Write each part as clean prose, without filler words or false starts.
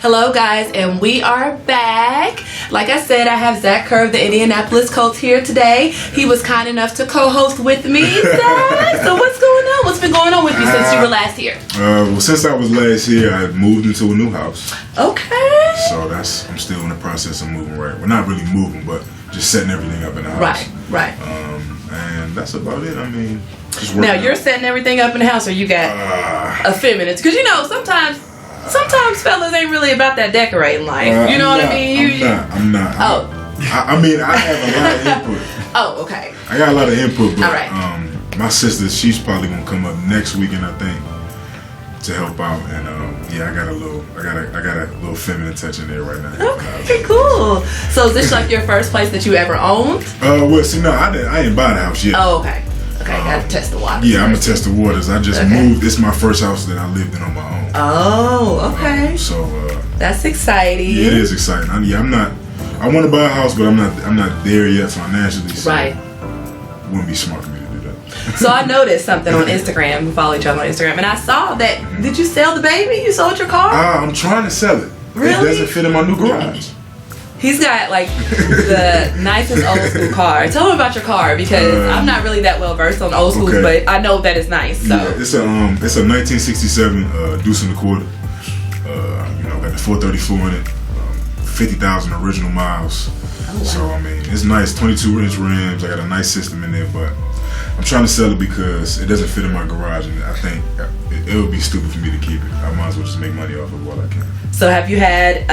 Hello guys, and we are back. Like I said, I have Zach Kerr of the Indianapolis Colts here today. He was kind enough to co-host with me. Zach, so what's going on? What's been going on with you since you were last here? Well, since I was last here, I moved into a new house. Okay. So I'm still in the process of moving, right? Well, not really moving, but just setting everything up in the house. Right. And that's about it. I mean, just now you're setting everything up in the house, or you got effeminates? Because sometimes fellas ain't really about that decorating life. You know what I mean? I'm not. Oh. I mean, I have a lot of input. Oh, okay. I got a lot of input, but all right. My sister, she's probably gonna come up next weekend, I think, to help out. And I got a little feminine touch in there right now. Okay, cool. So is this like your first place that you ever owned? Well, see, no, I didn't buy the house yet. Oh, okay. Okay, gotta test the waters. Yeah, I'm gonna test the waters. I just moved. It's my first house that I lived in on my own. Oh, okay. So that's exciting. Yeah, it is exciting. I want to buy a house, but I'm not there yet financially. So right. It wouldn't be smart for me to do that. So I noticed something on Instagram. We follow each other on Instagram, and I saw that. Did you sell the baby? You sold your car? I'm trying to sell it. Really? It doesn't fit in my new garage. He's got like the nicest old school car. Tell me about your car, because I'm not really that well versed on old schools, but I know that it's nice. So yeah, it's a 1967 Deuce and a Quarter. Got the 434 in it, 50,000 original miles. Oh, wow. So I mean, it's nice. 22-inch rims. I got a nice system in there, but I'm trying to sell it because it doesn't fit in my garage, and I think it would be stupid for me to keep it. I might as well just make money off of what I can. So have you had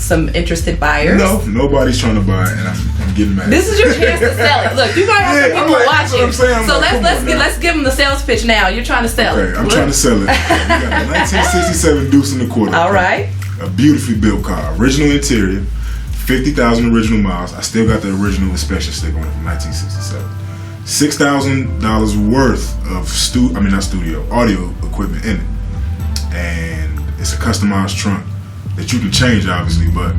some interested buyers? No, nobody's trying to buy it, and I'm getting mad. This is your chance to sell it. Look, you might have some people watching. So let's give them the sales pitch now. You're trying to sell it. Okay, I'm trying to sell it. We got a 1967 Deuce and a Quarter. All right. A beautifully built car, original interior, 50,000 original miles. I still got the original inspection sticker on it from 1967. $6,000 worth of audio equipment in it, and it's a customized trunk that you can change, obviously, but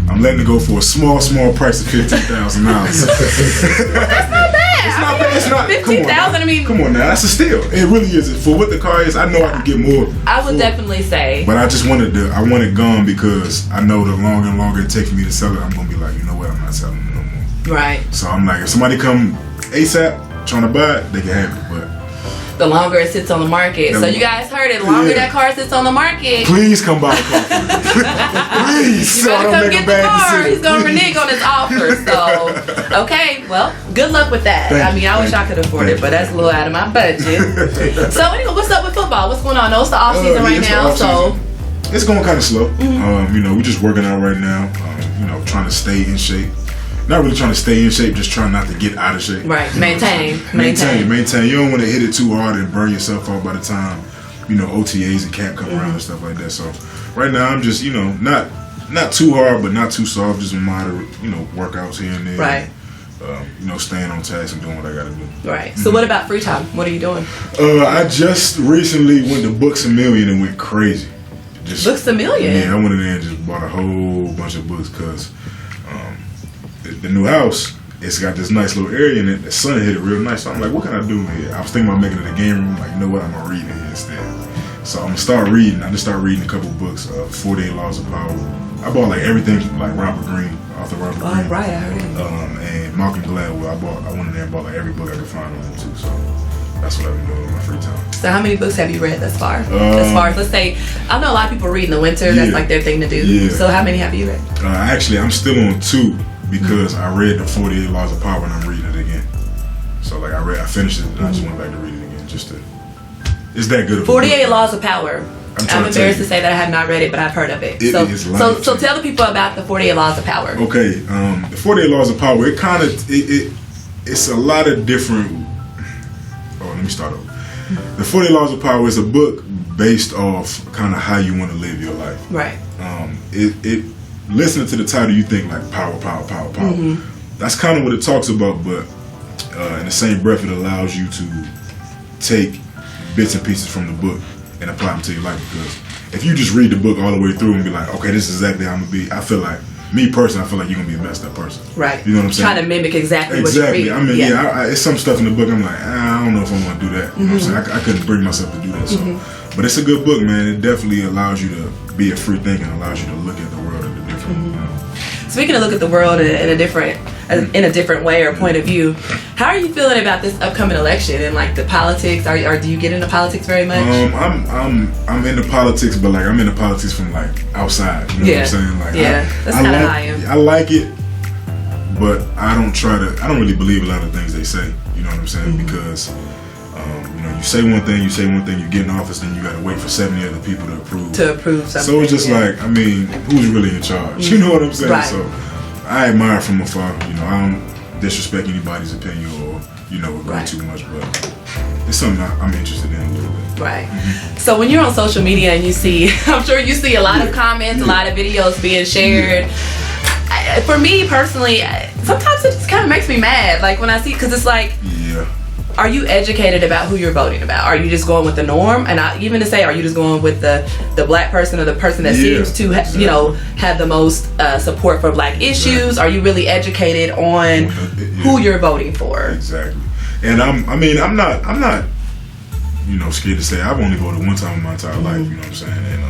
I'm letting it go for a small price of $15,000. That's not bad. It's not 15,000. I mean, come on now, that's a steal. It really is. For what the car is, I know I can get more. I would definitely say. But I just want it gone, because I know the longer and longer it takes for me to sell it, I'm gonna be like, you know what, I'm not selling it no more. Right. So I'm like, if somebody come ASAP trying to buy it, they can have it, but the longer it sits on the market. So you guys heard it. The longer that car sits on the market. Please come buy the car. Please. You better come get the car. He's going to renege on his offer. So, okay. Well, good luck with that. I wish I could afford it, but that's a little out of my budget. So anyway, what's up with football? What's going on? No, it's the off season right now. So it's going kind of slow. We're just working out right now. Trying to stay in shape. Not really trying to stay in shape, just trying not to get out of shape. Right, maintain. You don't want to hit it too hard and burn yourself out by the time, OTAs and camp come around and stuff like that. So right now I'm just, not too hard, but not too soft, just moderate, workouts here and there. Right. Staying on task and doing what I got to do. Right. So what about free time? What are you doing? I just recently went to Books A Million and went crazy. Books A Million? Yeah, I went in there and just bought a whole bunch of books, because the new house, it's got this nice little area in it. The sun hit it real nice. So I'm like, what can I do here? I was thinking about making it a game room. Like, you know what? I'm going to read in here instead. So I'm going to start reading. I just started reading a couple of books. 48 Laws of Power. I bought like everything, like Robert Greene, author Robert Greene. Oh, right. I heard him. And Malcolm Gladwell. I went in there and bought like every book I could find on them too. So that's what I've been doing in my free time. So how many books have you read thus far? As far as, let's say, I know a lot of people read in the winter. That's like their thing to do. Yeah. So how many have you read? Actually, I'm still on 2. Because I read the 48 Laws of Power and I'm reading it again. So I finished it and I just went back to read it again. It's that good of a 48 book. Law of Power. I'm embarrassed to say that I have not read it, but I've heard of it. So tell the people about the 48 Laws of Power. Okay, the 48 Laws of Power, it's a lot of different. Let me start over. The 48 Laws of Power is a book based off kind of how you want to live your life. Right. Listening to the title, you think like power. Mm-hmm. That's kind of what it talks about, but in the same breath, it allows you to take bits and pieces from the book and apply them to your life. Because if you just read the book all the way through and be like, okay, this is exactly how I'm going to be, I feel like you're going to be a messed up person. Right. You know what I'm saying? Trying to mimic exactly what you read. I mean, it's some stuff in the book I'm like, I don't know if I'm going to do that. You know what I'm saying? I couldn't bring myself to do that. So But it's a good book, man. It definitely allows you to be a free thinker, allows you to look at the world in a different, Speaking of look at the world in a different way or point of view, how are you feeling about this upcoming election and like the politics? Or do you get into politics very much? I'm into politics, but like I'm into politics from like outside. You know what I'm saying? Like, that's kind of how I am. I like it, but I don't really believe a lot of things they say. You know what I'm saying? Because you say one thing, you get in office, then you got to wait for 70 other people to approve something. So it's just like, I mean, who's really in charge? You know what I'm saying? Right. So I admire from afar. I don't disrespect anybody's opinion or agree too much, but it's something I'm interested in a little bit. Right. So when you're on social media and you see, I'm sure you see a lot of comments, a lot of videos being shared. For me personally, sometimes it just kind of makes me mad. Like when I see, because it's like, are you educated about who you're voting about? Are you just going with the norm? And even to say, are you just going with the black person or the person that seems to have the most support for black issues? Are you really educated on who you're voting for? Exactly. And I'm not scared to say I've only voted one time in my entire life. You know what I'm saying? And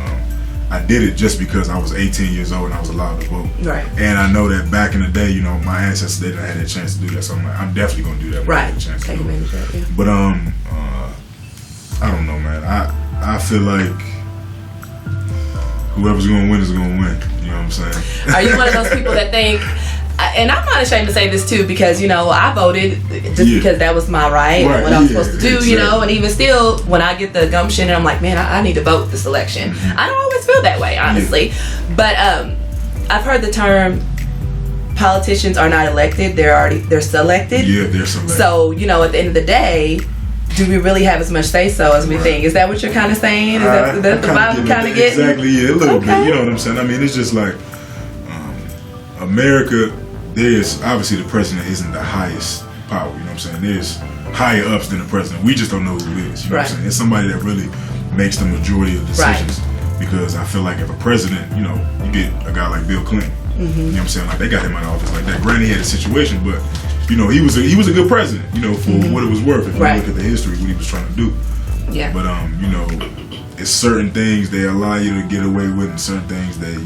I did it just because I was 18 years old and I was allowed to vote. Right. And I know that back in the day, my ancestors, they didn't have that chance to do that. So I'm like, I'm definitely going to do that when I get a chance to do it. But I don't know, man. I feel like whoever's going to win is going to win. You know what I'm saying? Are you one of those people that think, and I'm not ashamed to say this too, because I voted just because that was my right and what I was supposed to do, and even still, when I get the gumption and I'm like, man, I need to vote this election. I don't always feel that way, honestly. But I've heard the term politicians are not elected, they're selected. Yeah, they're selected. So, at the end of the day, do we really have as much say-so as we think? Is that what you're kind of saying? Is that the vibe I'm kind of getting? Exactly, yeah, a little bit. You know what I'm saying? I mean, it's just like America. There's obviously the president isn't the highest power, you know what I'm saying? There's higher ups than the president. We just don't know who it is, you know what I'm saying? It's somebody that really makes the majority of decisions. Because I feel like if a president, you get a guy like Bill Clinton, you know what I'm saying? Like they got him out of office like that. Granted, he had a situation, but he was a good president, for what it was worth. If you look at the history, what he was trying to do. Yeah. But it's certain things they allow you to get away with, and certain things that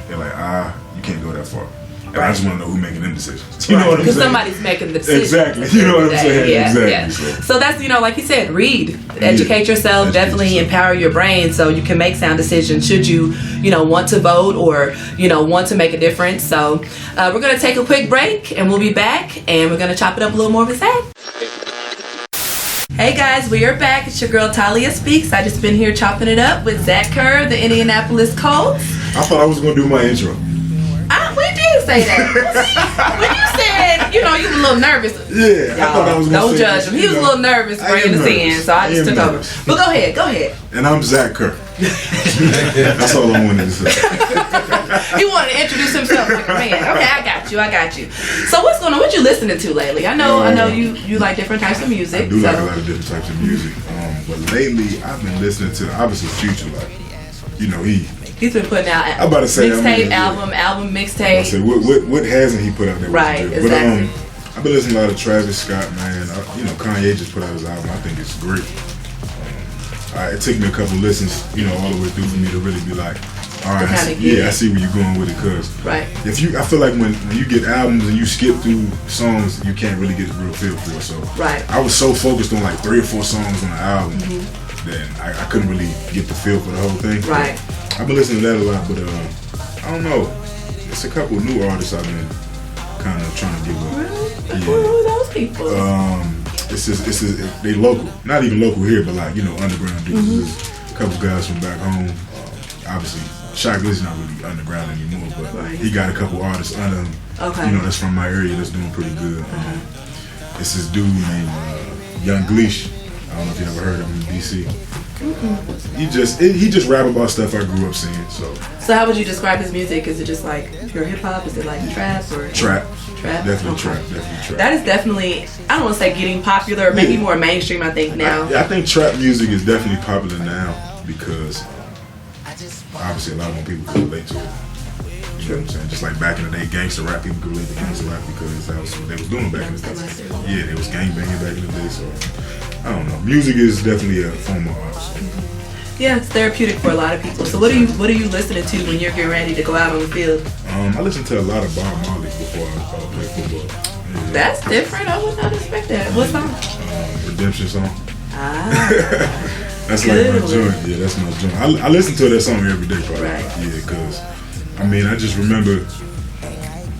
they're like, you can't go that far. And I just want to know who's making them decisions. You know what I'm saying? Because somebody's making the decisions. Exactly. You know what I'm saying? Yeah, exactly. Yeah. So that's, like you said, read. Educate yourself. Definitely empower your brain so you can make sound decisions should you, want to vote or, want to make a difference. So we're going to take a quick break and we'll be back and we're going to chop it up a little more with Zach. Hey guys, we are back. It's your girl Thalia Speaks. I just been here chopping it up with Zach Kerr, the Indianapolis Colts. I thought I was going to do my intro. We did say that. When you said, you was a little nervous. Yeah, I thought I was going to Don't judge him. He was a little nervous bringing us in, so I just took over. But go ahead. And I'm Zach Kerr. That's all I wanted to say. He wanted to introduce himself like a man. Okay, I got you. So what's going on? What you listening to lately? I know you like different types of music. I do like a lot of different types of music. But lately I've been listening to obviously Future. Like, he's been putting out mixtape, album mixtape. I said, what hasn't he put out there? Right, exactly. But I've been listening to a lot of Travis Scott, man. Kanye just put out his album. I think it's great. It took me a couple listens, all the way through for me to really be like, all right, I see where you're going with it. Cause I feel like when you get albums and you skip through songs, you can't really get a real feel for it. So I was so focused on like 3 or 4 songs on the album. Then I couldn't really get the feel for the whole thing. Right. But I've been listening to that a lot, but I don't know. It's a couple of new artists I've been kind of trying to get with. Really? Who are those people? They local. Not even local here, but like, underground dudes. There's a couple guys from back home. Obviously, Shock Glizzy's not really underground anymore, but he got a couple artists under him. Okay. That's from my area that's doing pretty good. It's this dude named Young Gleesh. I don't know if you ever heard of him in DC. He just rap about stuff I grew up seeing. So how would you describe his music? Is it just like pure hip hop? Is it like trap or trap? Definitely okay. Trap. That is definitely, I don't want to say getting popular, maybe more mainstream. I think now. I think trap music is definitely popular now because obviously a lot more people can relate to it. You know what I'm saying? Just like back in the day, gangster rap, people could relate to gangster rap because that was what they was doing back in the day. Yeah, they was gangbanging back in the day. So I don't know. Music is definitely a form of art. So. Yeah, it's therapeutic for a lot of people. So what are you listening to when you're getting ready to go out on the field? I listen to a lot of Bob Marley before I play football. Yeah. That's different. I would not expect that. What song? Redemption song. Ah. That's like my joint. Yeah, that's my joint. I listen to that song every day, probably. Right. Yeah, because I just remember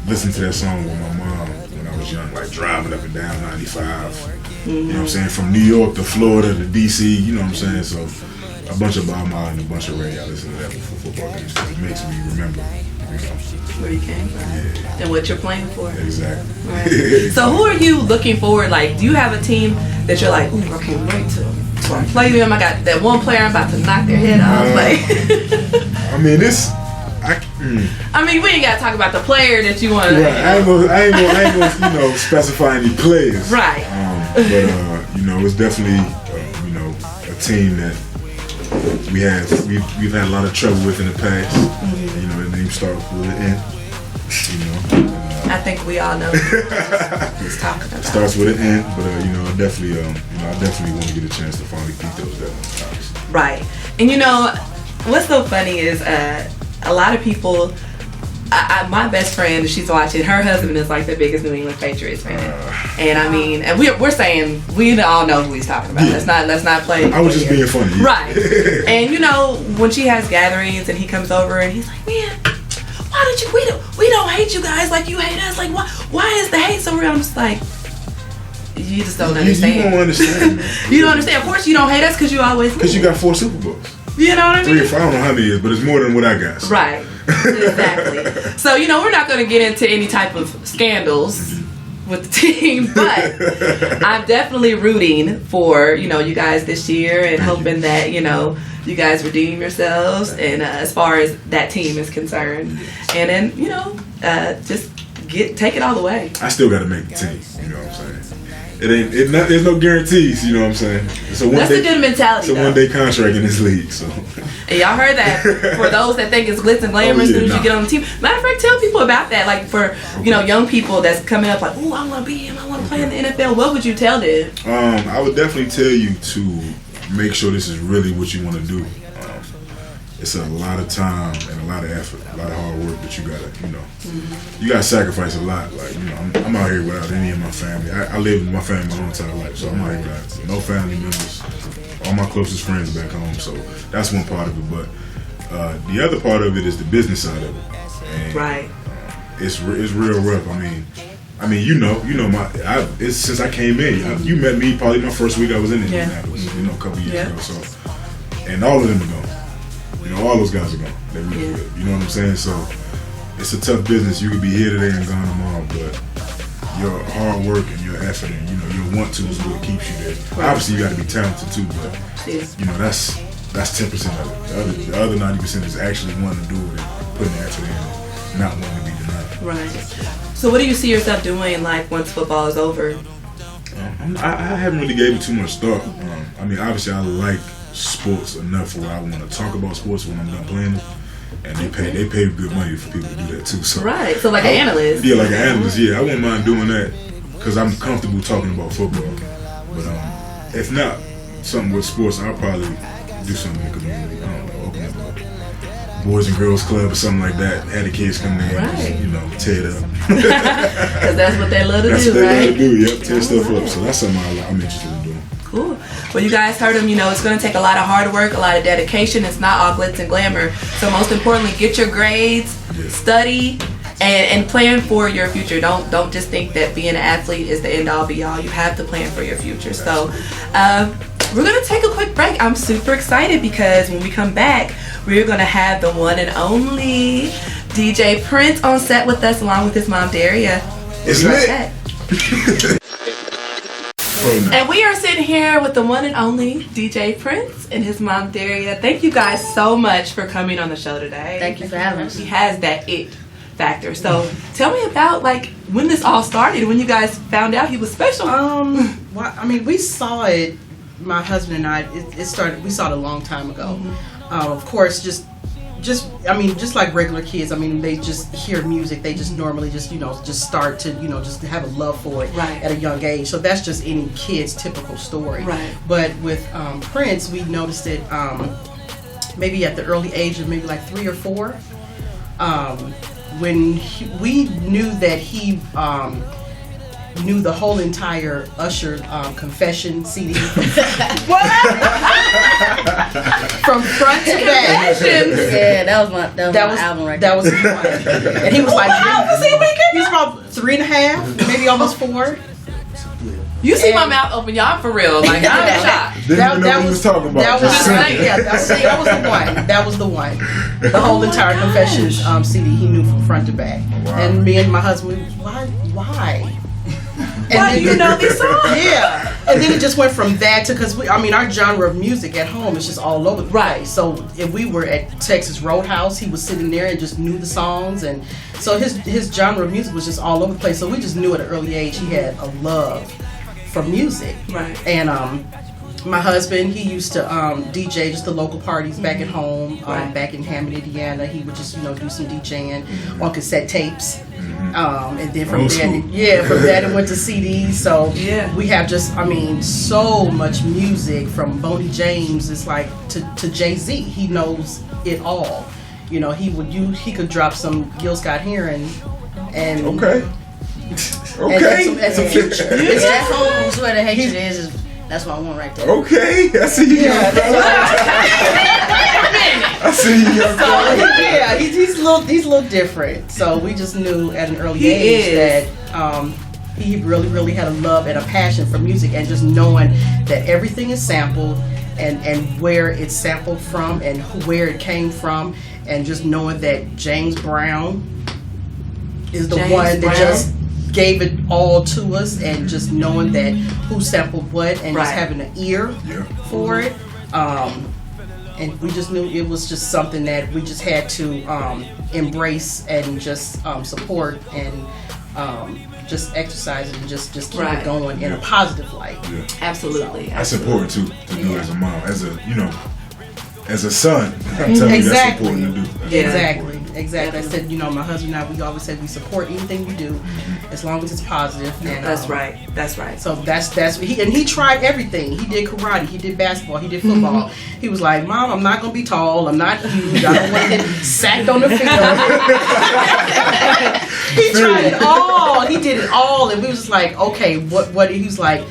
listening to that song with my mom when I was young, like driving up and down 95. You know what I'm saying? From New York to Florida to DC, you know what I'm saying? So a bunch of Bob Marley and a bunch of Ray. I listen to that before football games because it makes me remember, where you came from. Yeah. And what you're playing for. Exactly. Right. So who are you looking forward? Like, do you have a team that you're like, ooh, I can't wait to play them? I got that one player I'm about to knock their head off. I mean, we ain't gotta talk about the player that you want to. Right. I ain't gonna specify any players. Right. But it's definitely a team that we've had a lot of trouble with in the past. The name starts with an N. I think we all know who's talking about. Starts with an N, but I definitely want to get a chance to finally beat those guys. Right. And what's so funny is a lot of people. My best friend, she's watching. Her husband is like the biggest New England Patriots fan, and we're saying we all know who he's talking about. Yeah. Let's not play. I was just being funny, right? And when she has gatherings and he comes over and he's like, man, why did you? We don't hate you guys like you hate us. Like why is the hate so real? I'm just like, you just don't understand. You don't understand. You don't understand. Of course you don't hate us because you always lose. Because you got 4 Super Bowls. You know what I mean? 3 or 4. I don't know how many it is, but it's more than what I got. So. Right. Exactly. So, we're not going to get into any type of scandals with the team, but I'm definitely rooting for, you guys this year and hoping that, you guys redeem yourselves and as far as that team is concerned. And then, just take it all the way. I still got to make the team, you know what I'm saying? There's no guarantees, you know what I'm saying? That's a good mentality. It's a one-day contract in this league, so. And y'all heard that. For those that think it's glitz and glamour as soon as you get on the team. Matter of fact, tell people about that. Like for young people that's coming up, like, ooh, I want to be him. I want to play in the NFL. What would you tell them? I would definitely tell you to make sure this is really what you want to do. It's a lot of time and a lot of effort, a lot of hard work that you gotta, you gotta sacrifice a lot. Like, I'm out here without any of my family. I lived with my family my whole entire life, so I'm out here without no family members. All my closest friends back home, so that's one part of it. But the other part of it is the business side of it. And, right. It's real rough. I mean, it's since I came in. You met me probably my first week I was in Indianapolis, a couple years ago. So, and all of them are gone. All those guys are gone. They're really good. You know what I'm saying? So it's a tough business. You could be here today and gone tomorrow, but your hard work and your effort and your want to is what keeps you there. Right. Obviously, you got to be talented too, but that's 10% of it. The other 90% is actually wanting to do it and putting the effort in and not wanting to be denied. Right. So what do you see yourself doing like once football is over? I haven't really gave it too much thought. Obviously, I like sports enough where I want to talk about sports when I'm done playing them, and they pay good money for people to do that too. So right, so like an analyst. Yeah, like an analyst. Yeah, I wouldn't mind doing that because I'm comfortable talking about football. But if not something with sports, I'll probably do something in the community. I don't know, open up a Boys and Girls Club or something like that. Have the kids come in and tear it up. Because that's what they love to do, right? That's what they love to do. Yep, tear stuff up. So that's something I'm interested in doing. Cool. Well, you guys heard him. It's going to take a lot of hard work, a lot of dedication. It's not all glitz and glamour. So most importantly, get your grades, study, and plan for your future. Don't just think that being an athlete is the end all be all. You have to plan for your future. So we're going to take a quick break. I'm super excited because when we come back, we're going to have the one and only DJ Prince on set with us along with his mom, Daria. It's lit. And we are sitting here with the one and only DJ Prince and his mom, Daria. Thank you guys so much for coming on the show today. Thank you for having us. He has that it factor. So tell me about when this all started, when you guys found out he was special. We saw it, my husband and I, it started, we saw it a long time ago. Of course, just like regular kids, they just hear music, they just normally just start to, just have a love for it at a young age. So that's just any kid's typical story. Right. But with Prince, we noticed it maybe at the early age of maybe like 3 or 4, when we knew that he knew the whole entire Usher confession CD. What? From front to back. Yeah, that was my album right there. That was one. And he was like, he's about 3.5, maybe almost 4. You see my mouth open, y'all, for real. Like, I'm shocked. Didn't even know what he was talking about. That was the one. That was the one. The whole entire confession CD he knew from front to back. Wow. And me and my husband, why? Why do you know these songs? Yeah. And then it just went from that to, because our genre of music at home is just all over the place. So if we were at Texas Roadhouse, he was sitting there and just knew the songs, and so his genre of music was just all over the place. So we just knew at an early age he had a love for music. Right. And my husband, he used to DJ just the local parties back at home, back in Hammond, Indiana. He would just, do some DJing on cassette tapes. And then from that it went to CDs. So we have just, so much music from Boney James. It's like to Jay-Z. He knows it all. He could drop some Gil Scott-Heron and Okay. and some Future. It's at home. It's where the hatred is. That's what I want right there. Okay, I see you. I see you. Yeah, he's a little different. So we just knew at an early age that he really, really had a love and a passion for music, and just knowing that everything is sampled and where it's sampled from and where it came from, and just knowing that James Brown is the one that just gave it all to us, and just knowing that who sampled what, and just having an ear for it. And we just knew it was just something that we just had to embrace and just support and just exercise it and just keep it going in a positive light. Yeah. Absolutely. That's important too to do as a mom, as a son. I'm telling you, that's important to do. Exactly. I said, my husband and I, we always said we support anything we do as long as it's positive. And, That's right. So that's he tried everything. He did karate, he did basketball, he did football. He was like, Mom, I'm not gonna be tall, I'm not huge, I don't want to get sacked on the field. He tried it all. He did it all, and we was just like, okay, what? He was like,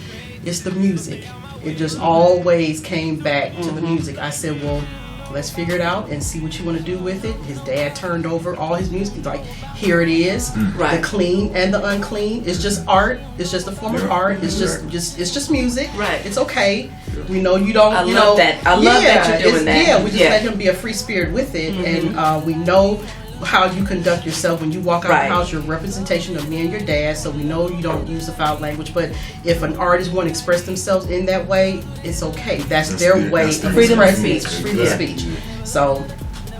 it's the music. It just always came back to the music. I said, well, let's figure it out and see what you want to do with it. His dad turned over all his music. He's like, here it is. The clean and the unclean. It's just art. It's just a form of art. It's just music. Right. It's okay. We know you don't. I love that. I love that you're doing that. Yeah, we just let him be a free spirit with it, and we know how you conduct yourself when you walk out the house. You're a representation of me and your dad, so we know you don't use the foul language. But if an artist want to express themselves in that way, it's okay. That's their way of freedom of speech. Freedom of speech. So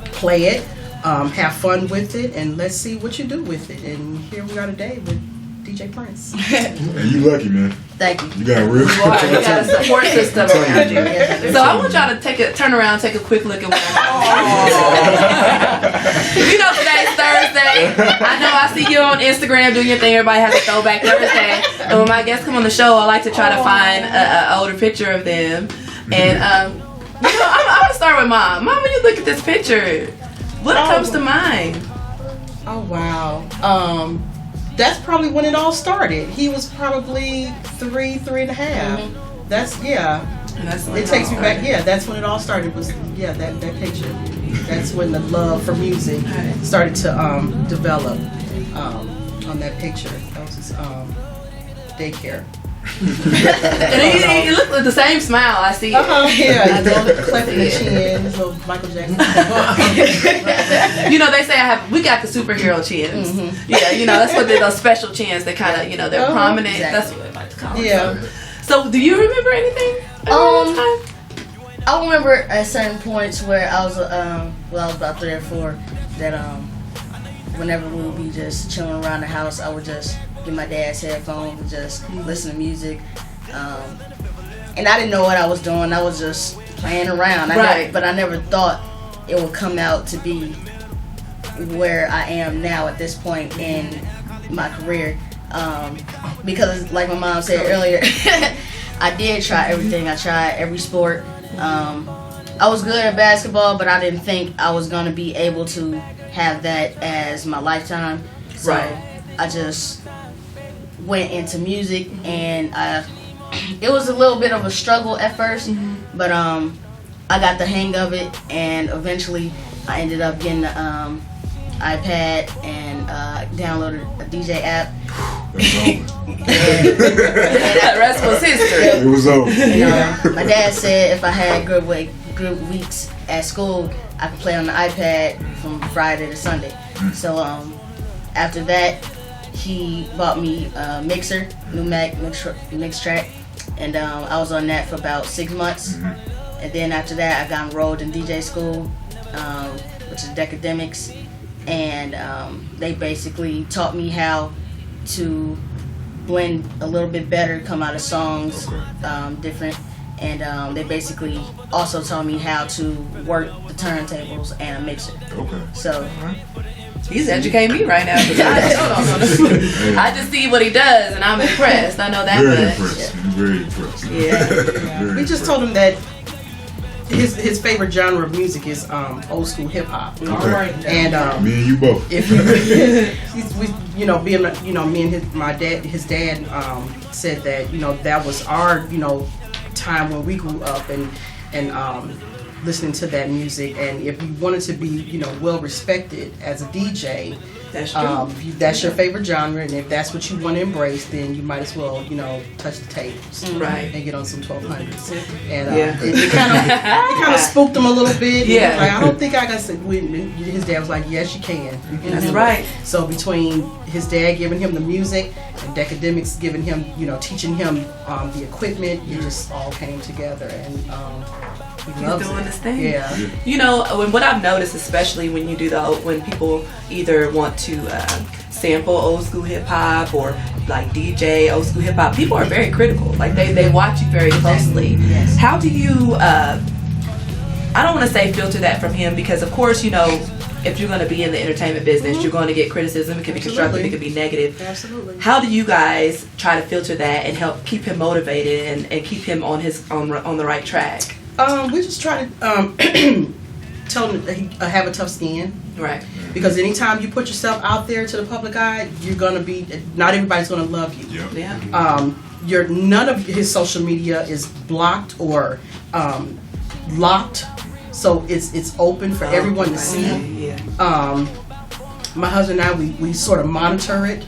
play it, have fun with it, and let's see what you do with it. And here we are today with DJ Prince. And you lucky, man. Thank you. You got a real. You got a support system around you. So I want y'all to turn around, take a quick look at what today's Thursday. I know I see you on Instagram doing your thing. Everybody has a throwback Thursday. And when my guests come on the show, I like to try to find an older picture of them. And I'm gonna start with Mom. Mom, when you look at this picture, what comes to mind? Oh wow. That's probably when it all started. He was probably 3.5. That's it takes me back. Yeah, that's when it all started. Was that picture. That's when the love for music started to develop on that picture. That was his daycare. And he looked with the same smile. I see. Yeah, cleft in the chin, his little Michael Jackson. They say we got the superhero chins. Yeah, that's what those special chins. They kind of, they're prominent. Exactly. That's what they like to call them. Yeah. So, do you remember anything? I remember at certain points where I was, I was about 3 or 4, that whenever we would be just chilling around the house, I would just get my dad's headphones and just listen to music. And I didn't know what I was doing. I was just playing around. But I never thought it would come out to be where I am now at this point in my career. Because like my mom said earlier, I did try everything. I tried every sport. I I was good at basketball, but I didn't think I was gonna be able to have that as my lifetime. So I just went into music, and it was a little bit of a struggle at first, but I got the hang of it, and eventually I ended up getting the iPad and downloaded a DJ app. That rest was history. It was over. My dad said if I had good weeks at school, I could play on the iPad from Friday to Sunday. So after that, he bought me a mixer, new Mac mix track, and I was on that for about 6 months. And then after that, I got enrolled in DJ school, which is Decademics, and they basically taught me how to blend a little bit better, come out of songs different, and they basically also taught me how to work the turntables and a mixer. So he's educating me right now. I just see what he does, and I'm impressed. I know that Very impressed. Yeah. We just told him that his favorite genre of music is old school hip hop. And me and you both. If me and his dad said that that was our time when we grew up and listening to that music, and if you wanted to be well respected as a DJ, that's true. That's your favorite genre, and if that's what you want to embrace, then you might as well touch the tables, and get on some 1200s. And it kind of spooked him a little bit. Yeah, like, I don't think I got to. His dad was like, "Yes, you can." That's right. So between his dad giving him the music and Decademics giving him, teaching him the equipment, it just all came together, and he's doing this thing. Yeah. What I've noticed, especially when you do when people either want to sample old school hip hop or like DJ old school hip hop, people are very critical. Like they watch you very closely. Yes. How do you? I don't want to say filter that from him, because of course if you're going to be in the entertainment business, you're going to get criticism. It can be constructive, it can be negative. Absolutely. How do you guys try to filter that and help keep him motivated and keep him on the right track? We just try to tell him that he have a tough skin. Right. Because anytime you put yourself out there to the public eye, you're gonna be. Not everybody's gonna love you. Yeah. None of his social media is blocked or locked, so it's open for everyone to see. Yeah. My husband and I, we sort of monitor it,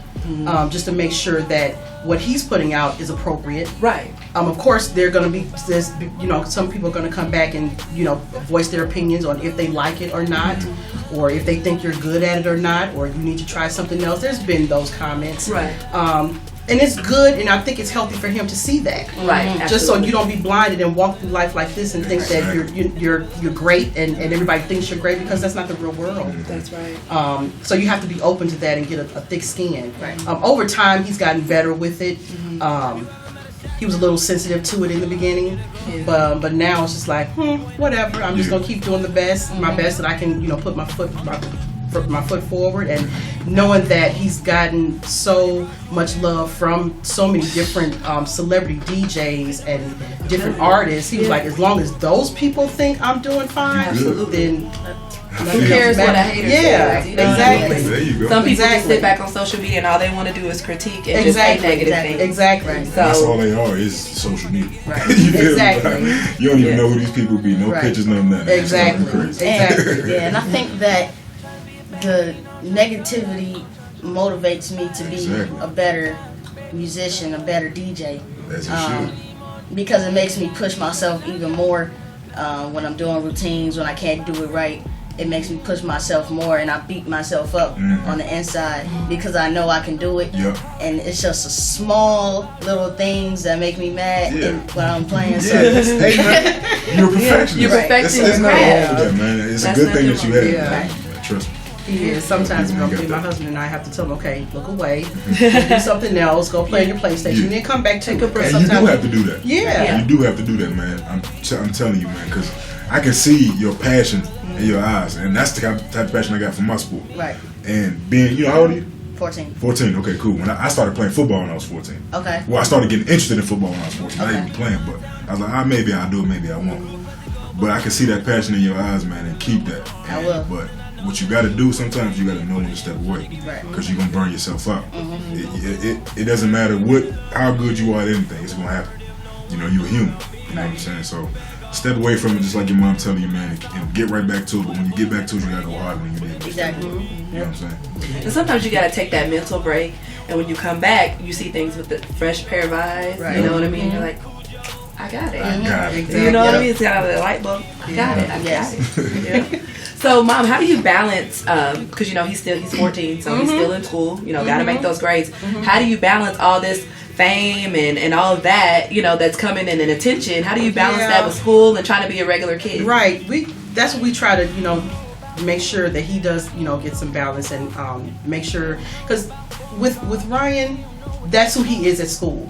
just to make sure that what he's putting out is appropriate. Right. Of course, some people are going to come back and voice their opinions on if they like it or not, or if they think you're good at it or not, or you need to try something else. There's been those comments. Right. And it's good, and I think it's healthy for him to see that. Right. Just so you don't be blinded and walk through life like this and think that you're great and everybody thinks you're great, because that's not the real world. That's right. So you have to be open to that and get a thick skin. Right. Over time, he's gotten better with it. He was a little sensitive to it in the beginning, but now it's just like, whatever. I'm just gonna keep doing my best that I can, put my foot forward, and knowing that he's gotten so much love from so many different celebrity DJs and different artists. He was like, as long as those people think I'm doing fine, then who cares what a hater says? Exactly. There you go. Some people just sit back on social media and all they want to do is critique and just say negative things. Exactly. So that's all they are, is social media. Right. You feel Exactly. me? Like, you don't even know who these people be. No pictures, no nothing. Exactly. Yeah, and I think that the negativity motivates me to be a better musician, a better DJ. That's for sure. Because it makes me push myself even more when I'm doing routines, when I can't do it right. It makes me push myself more, and I beat myself up on the inside because I know I can do it. Yep. And it's just a small little things that make me mad when I'm playing. So Hey, man, you're a perfectionist. You're perfecting There's your nothing wrong craft. with that, man. It's That's a good thing that you have. Yeah. Man. Trust me. He is. Sometimes my husband and I have to tell him, okay, look away, go do something else, go play on your PlayStation, then come back to it. break. And you do have to do that. Yeah. You do have to do that, man. I'm telling you, man, because I can see your passion in your eyes, and that's the type of passion I got for my sport. Right. And being, how old are you? 14. 14. Okay, cool. When I started playing football when I was 14. Okay. Well, I started getting interested in football when I was 14. Okay. Not even playing, but I was like, maybe I'll do it, maybe I won't. But I can see that passion in your eyes, man, and keep that. I will. But what you got to do, sometimes you got to know when to step away, because you're gonna burn yourself out. It doesn't matter how good you are at anything, it's gonna happen. You know, you're human. You know what I'm saying? So step away from it, just like your mom telling you, man, and get right back to it. But when you get back to it, you gotta go harder than you did. Exactly. You know what I'm saying? And sometimes you gotta take that mental break, and when you come back, you see things with a fresh pair of eyes. Right. You know what I mean? You're like, I got it. I got it. You know what I mean? It's got a light bulb. I got it. I got it. Yeah. So, Mom, how do you balance? Because you know he's 14, so he's still in school. You know, got to make those grades. How do you balance all this fame and all of that? You know, that's coming in and attention. How do you balance that with school and trying to be a regular kid? Right. That's what we try to make sure that he does get some balance and make sure, because with Ryan, that's who he is at school.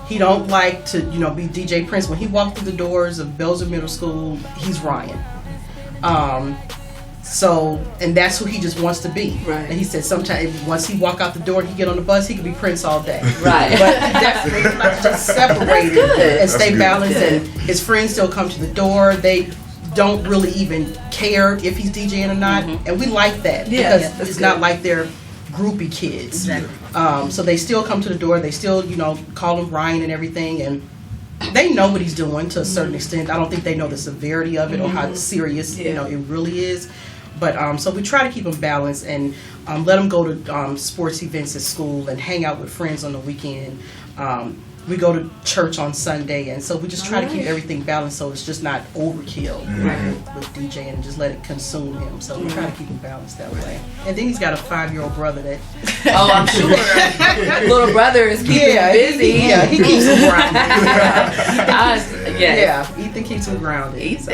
He don't like to be DJ Prince. When he walked through the doors of Belzer Middle School, he's Ryan. And that's who he just wants to be. Right. And he said sometimes once he walk out the door and he get on the bus, he could be Prince all day. Right. But definitely like to just separate it and stay balanced. And his friends still come to the door. They don't really even care if he's DJing or not, and we like that because it's not like they're groupie kids. Exactly. So they still come to the door. They still call him Ryan and everything, and they know what he's doing to a certain extent. I don't think they know the severity of it or how serious it really is. But so we try to keep him balanced and let him go to sports events at school and hang out with friends on the weekend. We go to church on Sunday, and so we just try to keep everything balanced so it's just not overkill with DJing and just let it consume him. So we try to keep him balanced that way. And then he's got a 5-year-old brother that... Oh, I'm sure. Little brother is keeping him busy. He keeps him grounded. Yeah, Ethan keeps him grounded. Ethan. So,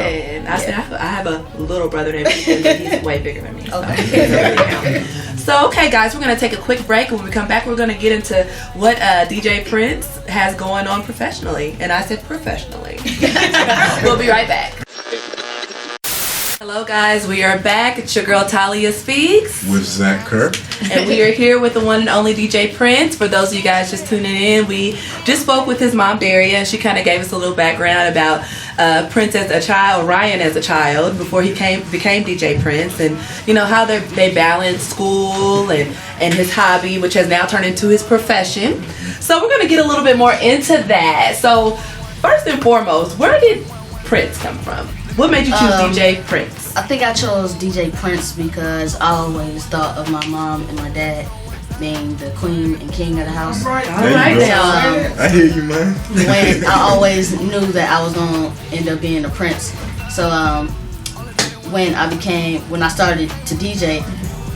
I have a little brother named Ethan, but he's way bigger than me. Okay. So, okay, guys, we're going to take a quick break. When we come back, we're going to get into what DJ Prince has going on professionally. And I said professionally. We'll be right back. Hello, guys. We are back. It's your girl, Thalia Speaks. With Zach Kerr. And we are here with the one and only DJ Prince. For those of you guys just tuning in, we just spoke with his mom, Daria, and she kind of gave us a little background about Prince as a child, Ryan as a child, before he became DJ Prince, and how they balance school and his hobby, which has now turned into his profession. So we're going to get a little bit more into that. So first and foremost, where did Prince come from? What made you choose DJ Prince? I think I chose DJ Prince because I always thought of my mom and my dad being the queen and king of the house. All right now. I hear you, man. When I always knew that I was gonna end up being a prince. So when I started to DJ,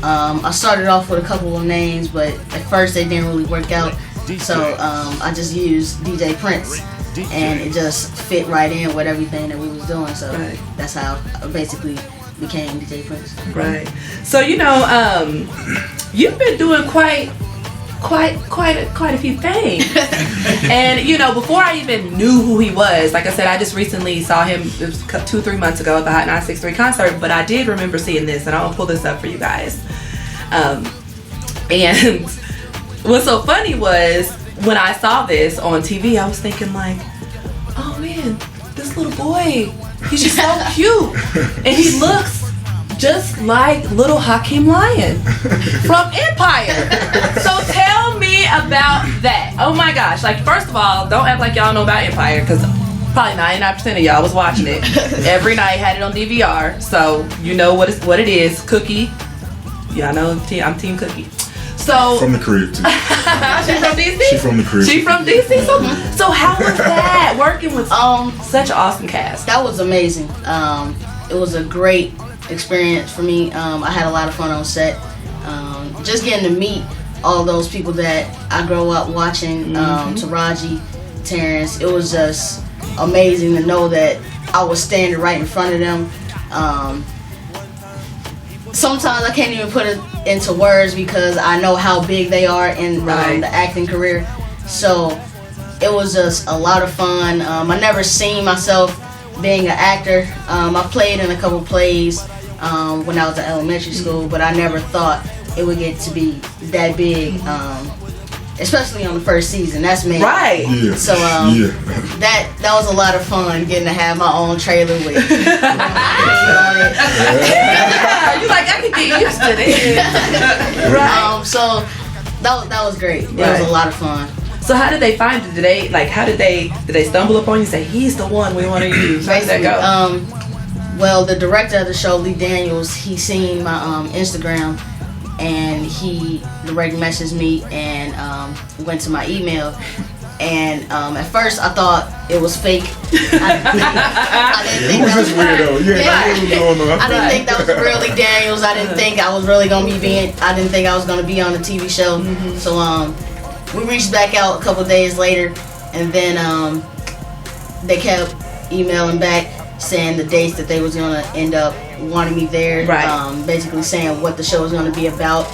I started off with a couple of names, but at first they didn't really work out. So I just used DJ Prince. And it just fit right in with everything that we was doing, so that's how I basically became DJ Prince. Right. So you've been doing quite a few things. And before I even knew who he was, like I said, I just recently saw him. It was 2-3 months ago at the Hot 963 concert. But I did remember seeing this, and I'll pull this up for you guys. And what's so funny was, when I saw this on TV, I was thinking like, oh man, this little boy, he's just so cute. And he looks just like little Hakeem Lion from Empire. So tell me about that. Oh my gosh. Like, first of all, don't act like y'all know about Empire, because probably 99% of y'all was watching it. Every night, had it on DVR. So you know what it is. Cookie. Yeah, I know I'm Team Cookie. So from the crib too. She's from DC? She's from the crib. She's from DC? So how was that, working with such an awesome cast? That was amazing. It was a great experience for me. I had a lot of fun on set. Just getting to meet all those people that I grew up watching, Taraji, Terrence. It was just amazing to know that I was standing right in front of them. Sometimes I can't even put it into words because I know how big they are in the acting career. So it was just a lot of fun. I never seen myself being an actor. I played in a couple plays when I was in elementary school, but I never thought it would get to be that big. especially on the first season. That's me. Right. Yeah. So that was a lot of fun getting to have my own trailer with. You like I could get used to this. Right. So that was great. It was a lot of fun. So how did they find it? Did they stumble upon you and say he's the one we want to use? How did that go? Well, the director of the show, Lee Daniels, he seen my Instagram, and he direct messaged me and went to my email. And at first I thought it was fake. I didn't think that was weirdo. I didn't think that was really Daniels. I didn't think I was really gonna be I didn't think I was gonna be on the TV show. So we reached back out a couple days later, and then they kept emailing back saying the dates that they was gonna end up wanting me there. Right. Basically saying what the show was gonna be about.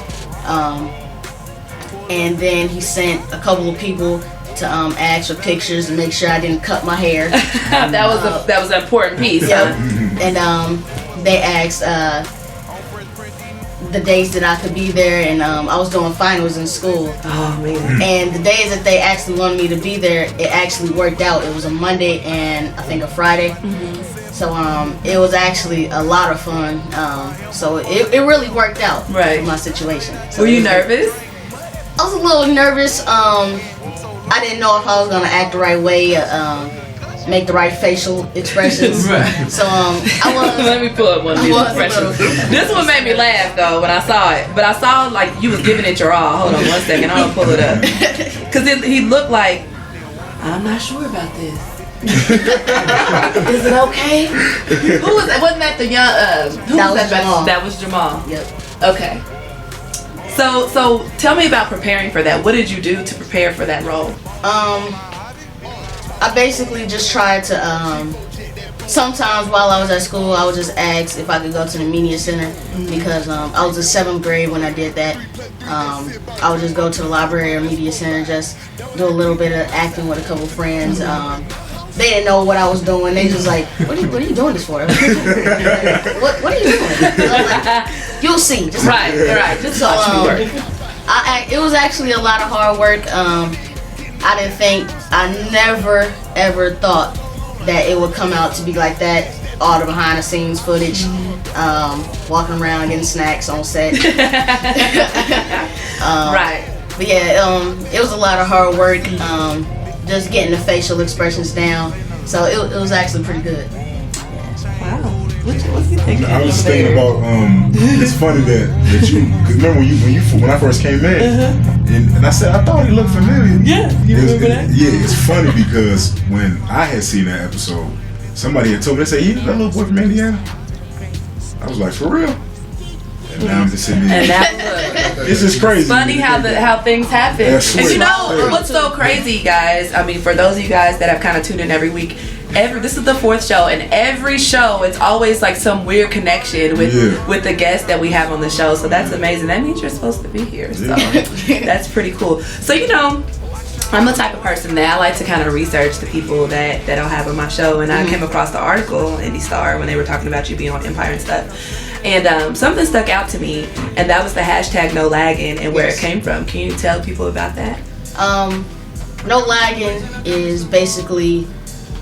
And then he sent a couple of people to ask for pictures and make sure I didn't cut my hair. that was an important piece. Yeah. And they asked the days that I could be there, and I was doing finals in school. Oh man. And the days that they actually wanted me to be there, it actually worked out. It was a Monday and I think a Friday. So it was actually a lot of fun. So it really worked out for my situation. So were you nervous? I was a little nervous. I didn't know if I was gonna act the right way, make the right facial expressions. Right. So I was. Let me pull up one of these expressions. This one made me laugh though when I saw it, but I saw like you was giving it your all. Hold on one second, I'm gonna pull it up because he looked like I'm not sure about this. Is it okay? Who was that? Wasn't that the young? Who that was that? Jamal. That was Jamal. Yep. Okay. So tell me about preparing for that. What did you do to prepare for that role? I basically just tried to. Sometimes while I was at school, I would just ask if I could go to the media center because I was in 7th grade when I did that. I would just go to the library or media center, just do a little bit of acting with a couple friends. They didn't know what I was doing. They just like, what are you doing this for? What are you doing? I was like, you'll see. Just right. Just watch me work. It was actually a lot of hard work. I never ever thought that it would come out to be like that. All the behind the scenes footage, walking around getting snacks on set. Right. But yeah, it was a lot of hard work. Just getting the facial expressions down. So it was actually pretty good. Wow. What you thinking? I was thinking about it's funny that you cause remember when I first came in and I said I thought he looked familiar. Yeah, you remember that? Yeah, it's funny because when I had seen that episode, somebody had told me, they said, "You that little boy from Indiana?" I was like, "For real?" And now I'm just sitting there. And now look. It's just crazy. Funny how things happen. That's And you sweet. know what's so crazy, guys? I mean, for those of you guys that have kind of tuned in every week, this is the 4th show, and every show it's always like some weird connection with the guests that we have on the show. So that's amazing. That means you're supposed to be here. So that's pretty cool. So I'm the type of person that I like to kind of research the people that I'll have on my show, and I came across the article in Indie Star when they were talking about you being on Empire and stuff. And something stuck out to me, and that was the hashtag no lagging and where it came from. Can you tell people about that? No lagging is basically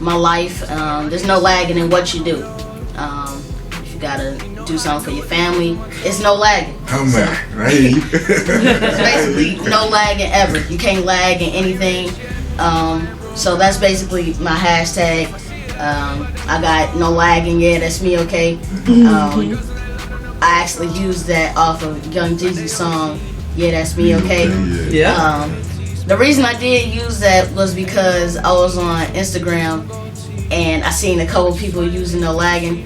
my life. There's no lagging in what you do. If you gotta do something for your family, it's no lagging. Come on, I hear you. It's basically no lagging ever. You can't lag in anything. So that's basically my hashtag. I got no lagging. Yeah, that's me. Okay. I actually used that off of Young Jeezy's song. Yeah, that's me. Okay. Yeah. The reason I did use that was because I was on Instagram and I seen a couple people using no lagging.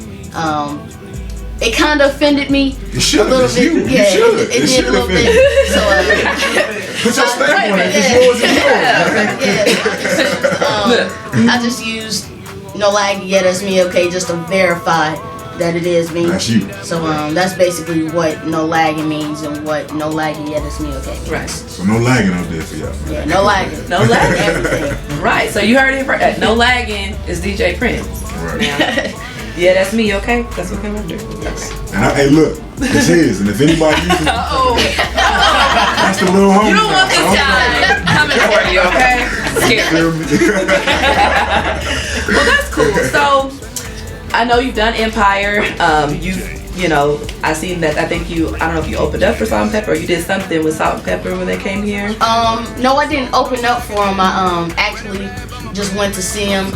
It kind of offended me a little bit. It did a little bit. So put your stamp on it. It's yours. I just used no lagging. Yeah, that's me. Okay, just to verify that it is me. That's you. So that's basically what no lagging means and what no lagging. Yeah, that's me. Okay. Right. So no lagging out there for y'all. Yeah, no lagging. No lagging. Everything. Right. So you heard it. No lagging is DJ Prince. Right. Yeah, that's me. Okay, that's what I'm gonna do. Yes. And hey, look, it's his. And if anybody uses Uh-oh. that's the little homie. You don't want this guy. coming for you, okay? Scary. Well, that's cool. So, I know you've done Empire. You know, I seen that. I think I don't know if you opened up for Salt and Pepper or you did something with Salt and Pepper when they came here. No, I didn't open up for him. I actually just went to see him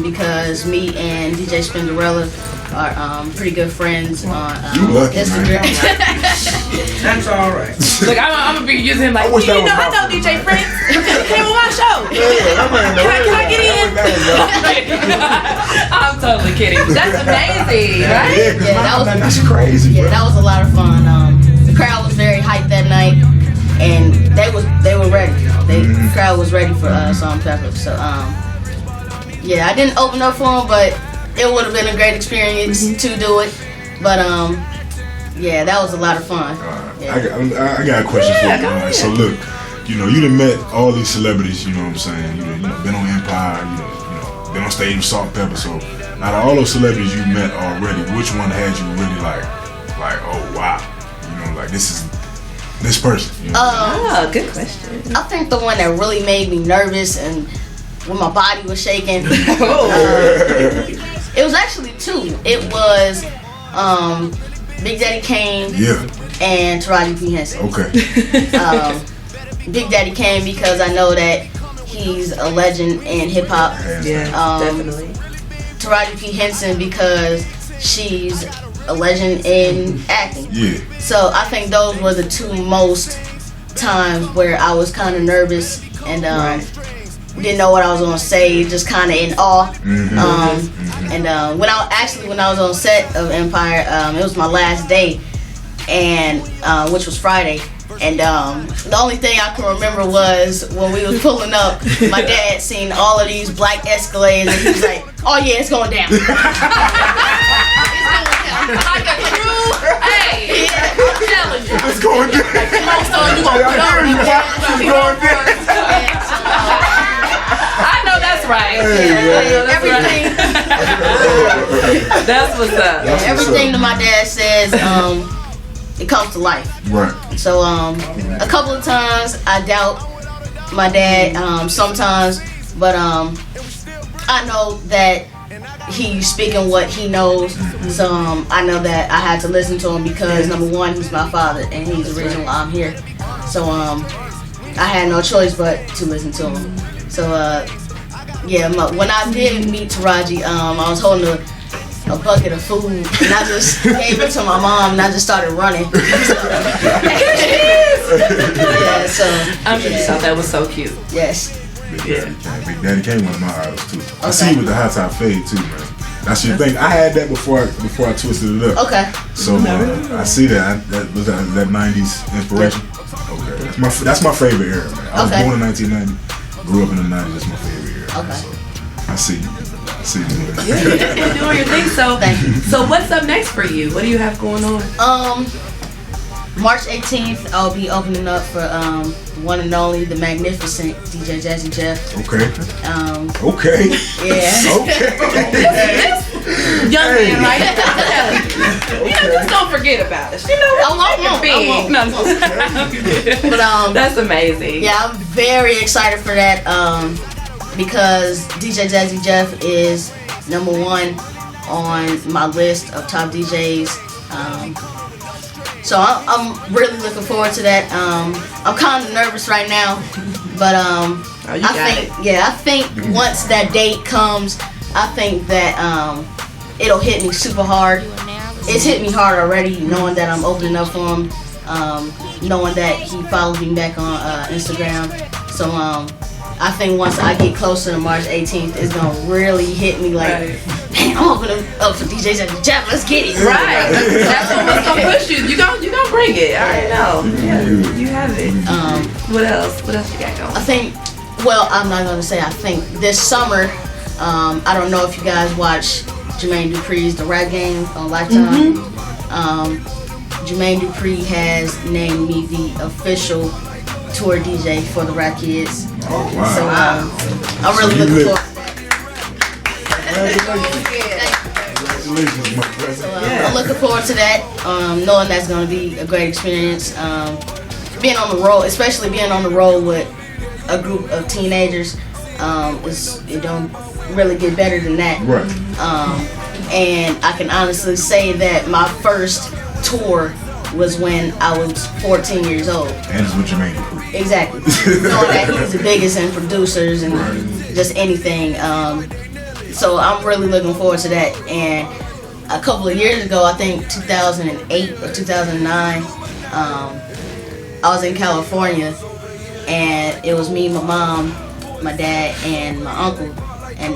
because me and DJ Spinderella are pretty good friends on Instagram. That's all right. Look, I'm gonna be using him like, I know DJ Prince. He came on my show. Can I get in? I'm totally kidding. That's amazing, right? Yeah, that's crazy. Yeah, that was a lot of fun. The crowd was very hyped that night, and they were ready. The crowd was ready for Salt and Pepper. So yeah, I didn't open up for them, but it would have been a great experience to do it. But yeah, that was a lot of fun. Yeah. I got a question for you. Right? So look, you done met all these celebrities. You know what I'm saying? You know, been on Empire. You know, been on stage with Salt and Pepper. So out of all those celebrities you met already, which one had you really like? Oh wow, like this person. Good question. I think the one that really made me nervous and when my body was shaking. It was actually two. It was Big Daddy Kane and Taraji P. Henson. Okay. Big Daddy Kane because I know that he's a legend in hip hop. Yeah, definitely. Taraji P. Henson because she's a legend in acting. Yeah. So I think those were the two most times where I was kind of nervous and didn't know what I was gonna say, just kind of in awe. And when I was on set of Empire, it was my last day, and which was Friday. And the only thing I can remember was when we was pulling up, my dad seen all of these black Escalades, and he was like, "Oh yeah, it's going down." Like a true, hey, I'm telling you. It's going down. You gonna put on I know that's right. Everything. That's what's up. Everything that my dad says, it comes to life. Right. So a couple of times I doubt my dad, sometimes, but I know that he's speaking what he knows. So I know that I had to listen to him because number one, he's my father and he's the reason why I'm here. So I had no choice but to listen to him. So yeah, when I did meet Taraji, I was holding a bucket of food and I just gave it to my mom and I just started running. Yeah, so I'm sure you thought that was so cute. Yes. Big Daddy Kane, one of my idols too. I see you with the high top fade too, man. That's your thing. I had that before I twisted it up. Okay. So I see that. Was that 90s inspiration? Okay. That's my favorite era, man. I was born in 1990. Grew up in the 90s. That's my favorite era. Okay. So I see you. You're doing your thing. So, so what's up next for you? What do you have going on? March 18th, I'll be opening up for one and only, the magnificent DJ Jazzy Jeff. Okay. Okay. Yeah. Okay. Young man, right? Just don't forget about it. You know, I won't. No. But that's amazing. Yeah, I'm very excited for that. Because DJ Jazzy Jeff is number one on my list of top DJs. So I'm really looking forward to that. I'm kind of nervous right now, but I think once that date comes, I think that it'll hit me super hard. It's hit me hard already, knowing that I'm opening up for him, knowing that he follows me back on Instagram. So I think once I get closer to March 18th, it's gonna really hit me like, man, I'm opening up for DJs at the Jeff. Let's get it. Right. That's what's gonna push you. You gonna bring it. I know. Yeah, you have it. What else? What else you got going? I think. Well, I'm not gonna say I think. This summer, I don't know if you guys watch Jermaine Dupri's The Rap Game on Lifetime. Jermaine Dupri has named me the official tour DJ for the Rap Kids. Oh, wow. So I'm really looking forward to Congratulations, my brother. that. I'm looking forward to that, knowing that's going to be a great experience. Being on the road, especially being on the road with a group of teenagers. It don't really get better than that. Right. And I can honestly say that my first tour was when I was 14 years old. And it's with Jermaine Dupri. Exactly. Knowing that he's the biggest in producers and just anything. So I'm really looking forward to that. And a couple of years ago, I think 2008 or 2009, I was in California, and it was me, my mom, my dad, and my uncle. And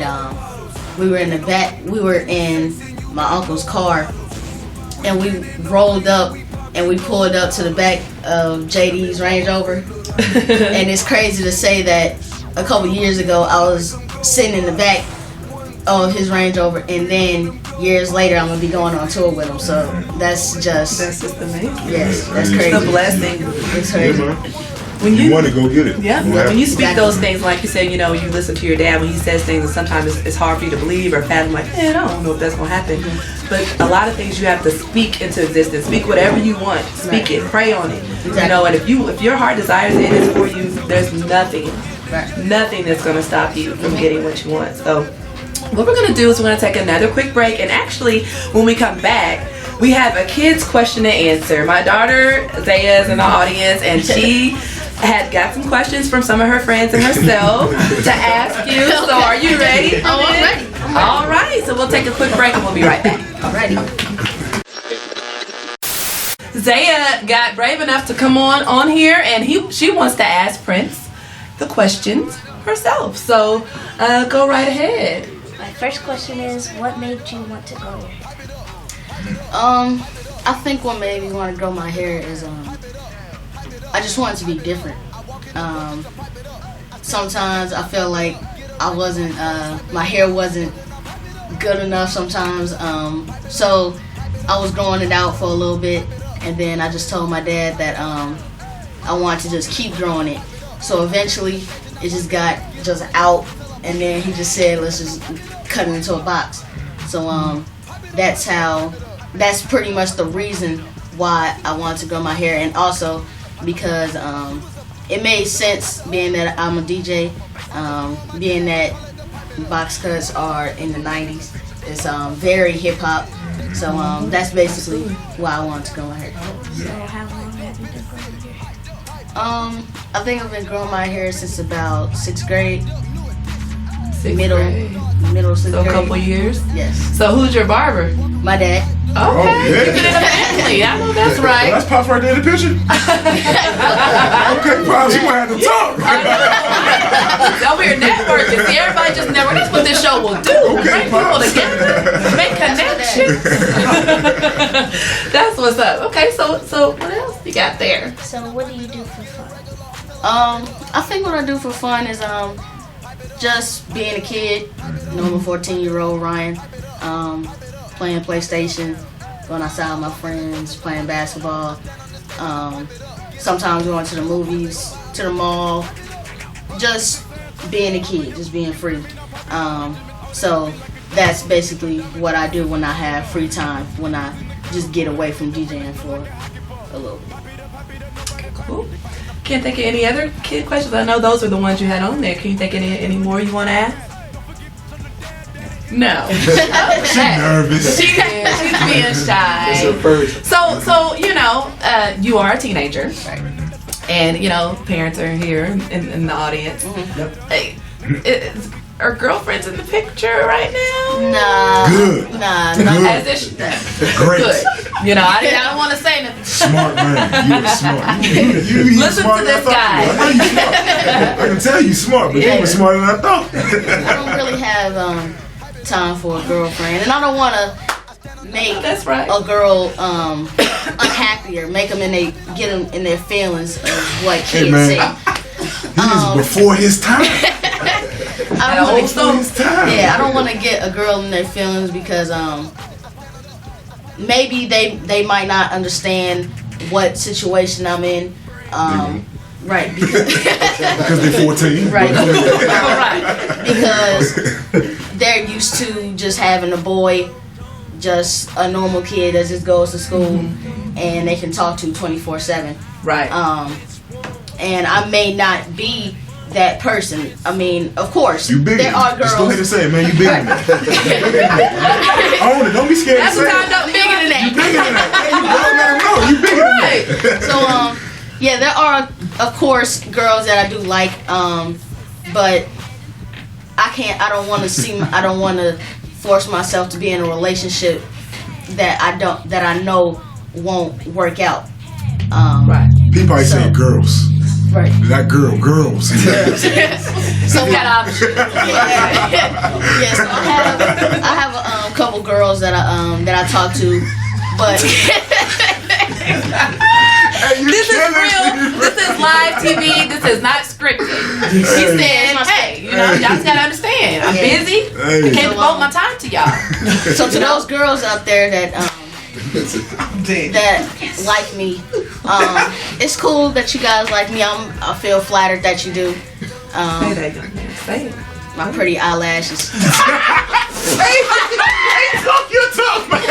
we were in the back. We were in my uncle's car, and we rolled up and we pulled up to the back of JD's Range Rover. And it's crazy to say that a couple years ago I was sitting in the back of his Range Rover, and then years later I'm gonna be going on tour with him. So that's just amazing. Yes, that's crazy. It's a blessing. It's crazy. When you want to go get it. Yeah. When you speak those things, like you said, you know, you listen to your dad when he says things, and sometimes it's hard for you to believe or fathom. Like, man, I don't know if that's gonna happen. But a lot of things you have to speak into existence. Speak whatever you want. Speak it. Pray on it. Exactly. You know, and if your heart desires it is for you, there's nothing that's gonna stop you from getting what you want. So what we're gonna do is we're gonna take another quick break, and actually, when we come back, we have a kids question and answer. My daughter Zaya is in the audience, and she had got some questions from some of her friends and herself to ask you. So are you ready? Oh, I'm ready. All right, so we'll take a quick break and we'll be right back. Alrighty. Zaya got brave enough to come on here, and she wants to ask Prince the questions herself. So go right ahead. My first question is, what made you want to grow your hair? I think what made me want to grow my hair is I just wanted to be different. Sometimes I felt like I wasn't, my hair wasn't good enough sometimes. So I was growing it out for a little bit, and then I just told my dad that I wanted to just keep growing it. So eventually it just got just out, and then he just said, let's just cut it into a box. So that's pretty much the reason why I wanted to grow my hair, and also because it made sense being that I'm a DJ, being that box cuts are in the 90s. It's very hip hop, so that's basically why I wanted to grow my hair. So how long have you been growing your hair? I think I've been growing my hair since about 6th grade. Middle 6th So a grade. couple years. Yes. So who's your barber? My dad. Okay, yeah. keep it in the family. I know that's Well, right. that's Pops right there in the picture. Okay, Pops, you might have to talk. Over here networking. See, everybody just network. That's what this show will do. Okay, Bring people Pops. together. Make connections. That's what's up. Okay, so what else you got there? So what do you do for fun? I think what I do for fun is just being a kid, normal 14-year-old Ryan, playing PlayStation, going outside with my friends, playing basketball, sometimes going to the movies, to the mall, just being a kid, just being free. So that's basically what I do when I have free time, when I just get away from DJing for a little bit. Cool. Can't think of any other kid questions. I know those are the ones you had on there. Can you think of any more you want to ask? No. She's nervous. She's being shy. It's her first. So you know, you are a teenager, and you know, parents are here in the audience. Yep. Hey, are girlfriends in the picture right now? Nah. Good. Nah. Good. As if Great. good. You know, I don't want to say nothing. Smart man. You are smart. You Listen smarter to than I this thought guy. you were. I know you smart. I can tell you smart, but you were smarter than I thought. I don't really have time for a girlfriend, and I don't want to make That's right. a girl unhappy or make them get them in their feelings of what kids Hey, man. say. He is before his time. I don't wanna- Before his time. Yeah, I don't want to get a girl in their feelings because maybe they might not understand what situation I'm in. Right, because Because they're 14. right, Right. because they're used to just having a boy, just a normal kid that just goes to school and they can talk to 24/7. Right. And I may not be that person. I mean, of course, You bigger. there are girls. Just go ahead and say it, man. You bigger than that. Own it. Don't be scared That's to what say I know. Bigger than that. You bigger than that. Hey, you don't let them know. You bigger than that. So yeah, there are of course girls that I do like, but I don't want to force myself to be in a relationship that I know won't work out. Right. People always say girls. Right. That girls. So Got options. Yeah, so I have a couple girls that I talk to, but This is real. This is live TV. This is not scripted. He said, hey, y'all just gotta understand. I'm busy. I can't devote my time to y'all. So to those girls out there that like me, it's cool that you guys like me. I feel flattered that you do. Say it. My pretty eyelashes. Talk your talk, man.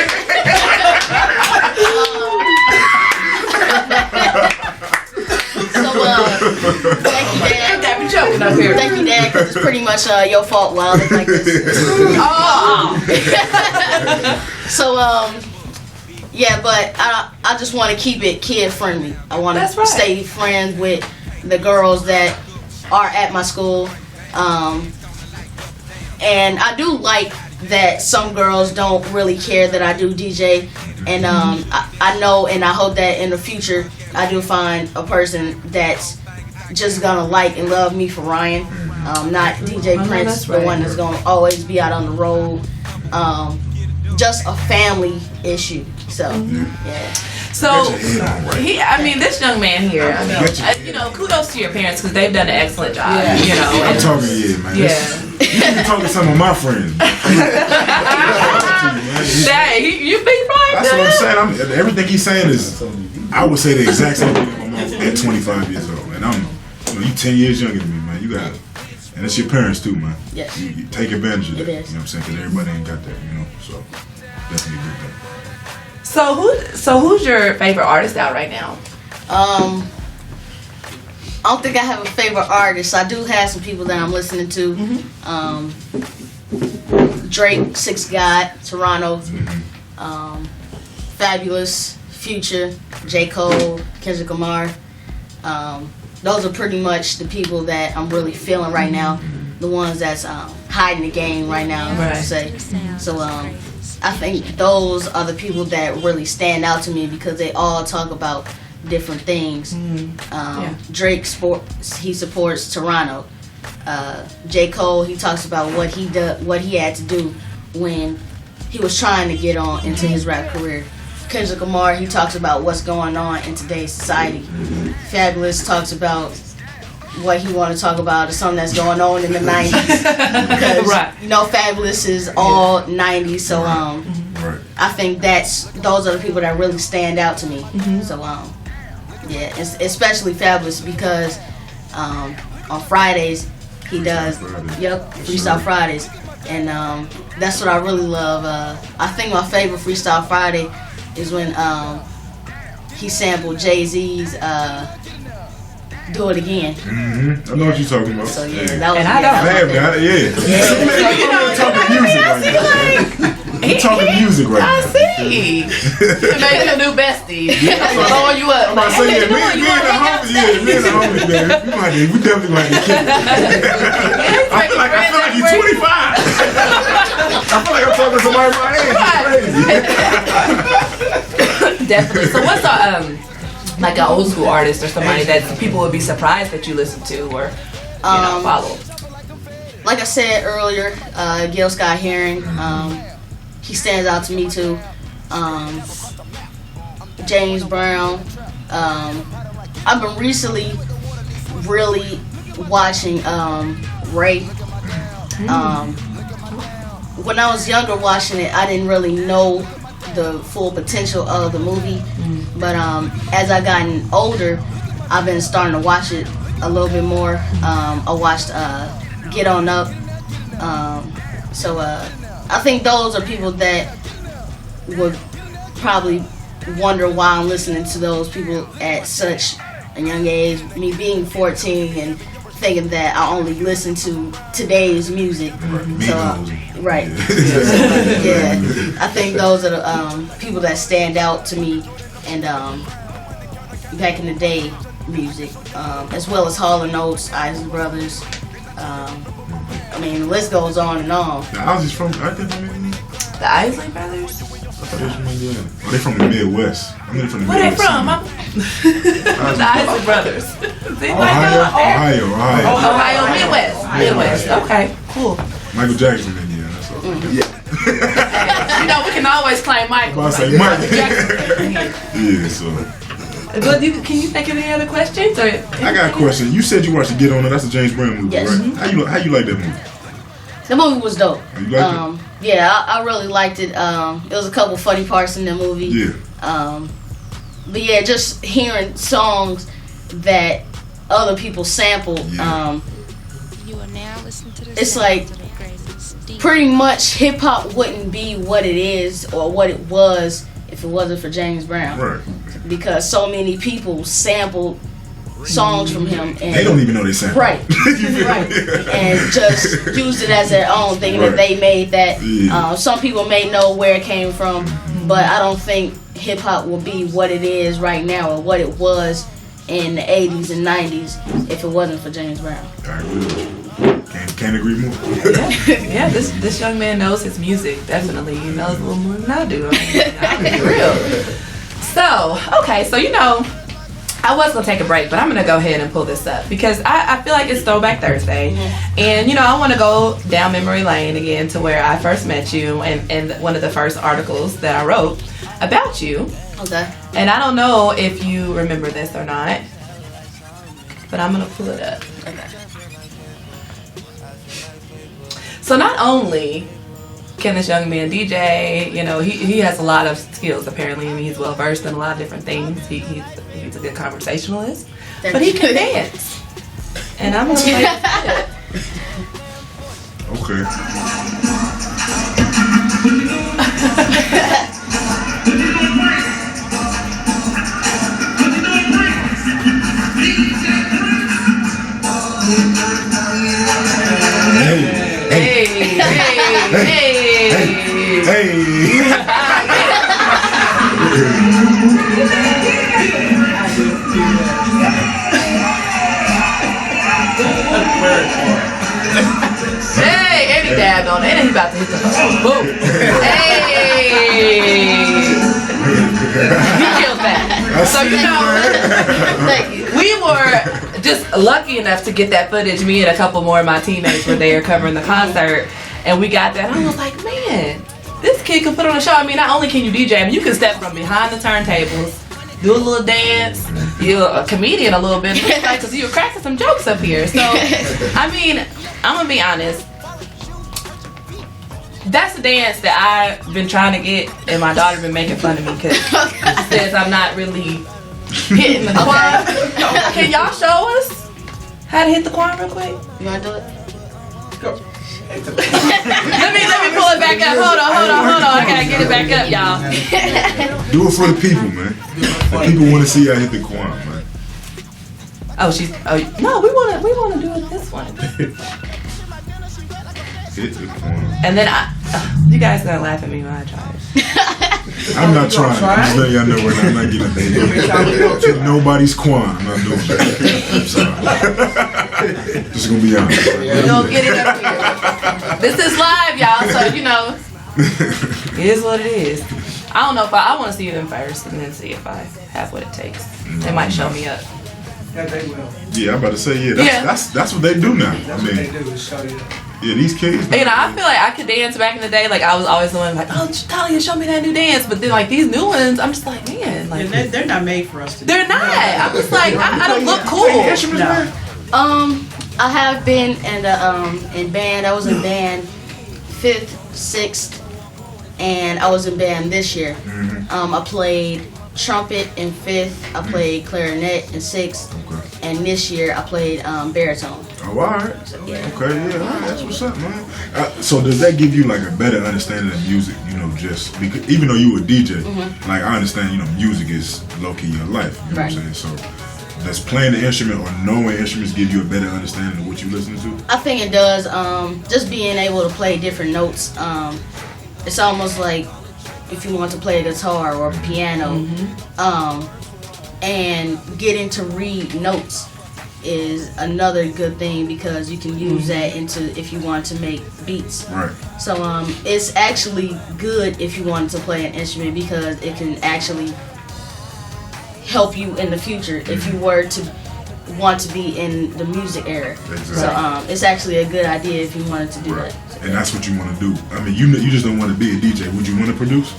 Thank you, Dad. Got me choking up here. Thank you, Dad, because it's pretty much your fault why I look like this. So, yeah, but I just want to keep it kid friendly. I want to stay friends with the girls that are at my school. And I do like that some girls don't really care that I do DJ. And I know and I hope that in the future I do find a person that's just gonna like and love me for Ryan. Not DJ Prince, the one that's gonna always be out on the road. Just a family issue. So, yeah. So, this young man here, kudos to your parents because they've done an excellent job. Yeah. I'm talking, man. Yeah. I'm talking to some of my friends. Dang, you big Brian. That's what I'm saying. Everything he's saying is, I would say the exact same thing about my mom at 25 years old. And you 10 years younger than me, man. You got it. And it's your parents too, man. Yes. You take advantage of that. It is. You know what I'm saying? Because everybody ain't got that, So, definitely a good thing. So who's your favorite artist out right now? I don't think I have a favorite artist. I do have some people that I'm listening to. Drake, Six God, Toronto, Fabulous, Future, J. Cole, Kendrick Lamar. Those are pretty much the people that I'm really feeling right now. The ones that's hiding the game right now, I would say. So I think those are the people that really stand out to me because they all talk about different things. Drake he supports Toronto. J. Cole, he talks about what he had to do when he was trying to get on into his rap career. Kendrick Lamar, he talks about what's going on in today's society. Fabulous talks about what he want to talk about is something that's going on in the 90s. Because, Fabulous is all 90s, so I think those are the people that really stand out to me. So, especially Fabulous because on Fridays, he does, Freestyle Fridays. And that's what I really love. I think my favorite Freestyle Friday is when he sampled Jay-Z's Do It Again. I know what you're talking about. So that was, and I don't. We're talking music right now. I see. You made a new bestie. Blowing you up. I'm about to say, me and the homies, man. We definitely like to kick it. I feel like you're 25. I feel like I'm talking to somebody my age. Crazy. Definitely. So what's like an old school artist or somebody that people would be surprised that you listen to or follow? Like I said earlier, Gil Scott Heron. He stands out to me too. James Brown. I've been recently really watching Ray. When I was younger watching it, I didn't really know the full potential of the movie. But as I gotten older, I've been starting to watch it a little bit more. I watched Get On Up. So I think those are people that would probably wonder why I'm listening to those people at such a young age. Me being 14 and thinking that I only listen to today's music. Right. Yeah. I think those are the people that stand out to me, and back in the day music, as well as Hall & Oates, Isley Brothers. I mean, the list goes on and on. The Isley's from, aren't they from Indiana? The Isley Brothers? I thought they were from Indiana. Oh, they from the Midwest. I mean, from the Where they Midwest. from? The Isley Brothers. Ohio, Midwest. Okay, cool. Michael Jackson from Indiana. That's all. You know, we can always claim Michael. I say Mike. Jackson. Yeah, so. But can you think of any other questions? Or I got a question. You said you watched Get On It. That's a James Brown movie, Yes. right? How you like that movie? The movie was dope. You liked it? Yeah, I really liked it. There was a couple funny parts in the movie. Yeah. But yeah, just hearing songs that other people sampled. Yeah. It's like pretty much hip hop wouldn't be what it is or what it was if it wasn't for James Brown. Right. Because so many people sampled songs from him, and They don't even know they sampled. right, and just used it as their own, thinking that they made that. Yeah. Some people may know where it came from, but I don't think hip hop will be what it is right now or what it was in the 80s and 90s if it wasn't for James Brown. I agree with you. Can't agree more. yeah, this young man knows his music. Definitely, he knows a little more than I do. I mean, I'll be real. So, okay, so you know, I was gonna take a break, but I'm gonna go ahead and pull this up because I feel like it's Throwback Thursday, and you know, I want to go down memory lane again to where I first met you and one of the first articles that I wrote about you. Okay. And I don't know if you remember this or not, but I'm gonna pull it up. Okay. So not only can this young man DJ, you know, he has a lot of skills apparently. I mean, he's well versed in a lot of different things. He's a good conversationalist, but he can dance. And I'm gonna play it. Okay. Hey. Hey, and he dabbed on it, and he about to hit the phone. Boom. Hey. He killed that. So you know, we were just lucky enough to get that footage. Me and a couple more of my teammates were there covering the concert, and we got that. I was like, man, this kid can put on a show. I mean, not only can you DJ, but you can step from behind the turntables, do a little dance. You're a comedian a little bit, because you were cracking some jokes up here. So, I mean, I'm gonna be honest. That's a dance that I've been trying to get, and my daughter been making fun of me because she says I'm not really hitting the quan. Can y'all show us how to hit the quan real quick? You wanna do it? Go. let me pull it back up. Hold on. I gotta get it back up, y'all. Do it for the people, man. The people want to see y'all hit the quan, man. Oh, no, we wanna do it this one. Hit the quan. And then you guys gonna laugh at me when I try it. I'm not trying. I'm just letting y'all know I'm not getting paid. Nobody's quan. I'm not doing that. I'm sorry. Just gonna be honest. We're gonna get it up here. This is live, y'all, so you know, it is what it is. I don't know if I want to see them first and then see if I have what it takes. They might show me up. Yeah, they will. Yeah, I'm about to say, that's what they do now. That's what they do is show you that. Yeah, these kids. You know, I feel like I could dance back in the day. Like, I was always the one like, oh, Thalia, show me that new dance. But then, like, these new ones, I'm just like, man. Like, Yeah, they're not made for us to do. they're not. I'm just like, I don't look cool. No. I have been in band. I was in band 5th, 6th, and I was in band this year. I played trumpet in 5th. I played clarinet in 6th, and this year I played baritone. Oh, all right. Yeah. Okay, yeah, all right, that's what's up, man. So does that give you like a better understanding of music? You know, just because even though you were a DJ, like I understand, you know, music is low key your life. You know what I'm saying? So does playing the instrument or knowing instruments give you a better understanding of what you're listening to? I think it does. Just being able to play different notes. It's almost like if you want to play a guitar or a piano, and getting to read notes is another good thing because you can use that into if you want to make beats. Right. So it's actually good if you want to play an instrument because it can actually help you in the future if you were to want to be in the music era. Exactly. So it's actually a good idea if you wanted to do Right. that. And that's what you want to do. I mean, you just don't want to be a DJ. Would you want to produce?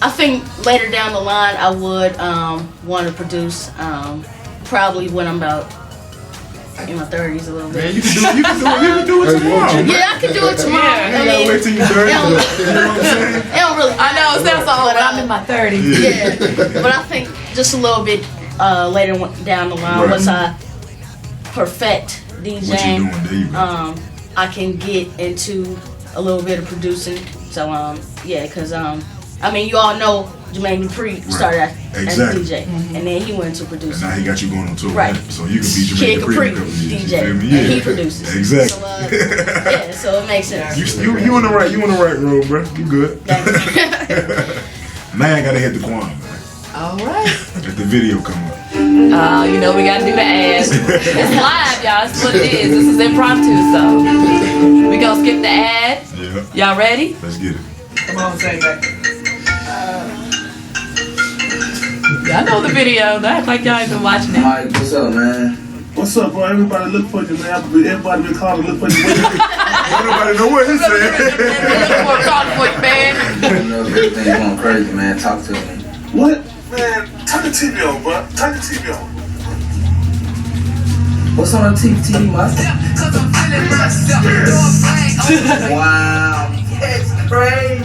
I think later down the line I would want to produce probably when I'm about in my 30s a little bit. Man, you can do it tomorrow. Man. Yeah, I can do it tomorrow. Yeah. I You gotta mean, wait till you're 30. You know what I'm saying? it don't really I know it sounds so old, but I'm in my 30s. Yeah, but I think just a little bit later down the line, Right. once I perfect What you DJing, doing? There you go. I can get into a little bit of producing. So yeah, cause I mean you all know Jermaine Dupri started as a Exactly. DJ, and then he went to And producing. now he got you going on tour. Right. So you can be Kid Jermaine Dupri Capri in a couple of years. DJ, You feel me? and he produces. Exactly. So, yeah, so it makes sense. You on the right road, bro. You good. Now I gotta hit the Quan, man. All right. Let the video come up. You know we gotta do the ad. It's live, y'all. That's what it is. This is impromptu, so we gonna skip the ad. Yeah. Y'all ready? Let's get it. Come on, say that. Y'all know the video. Don't act like y'all ain't been watching it. Mike, what's up, man? What's up, bro? Everybody look for you, man. Everybody been calling, look for you. Nobody know what he said. Looking for a call for you, man. You know everything's going crazy, man. Talk to me. What? Man, turn the TV on, bro. Turn the TV on. What's on the TV, Mike? Wow, it's crazy.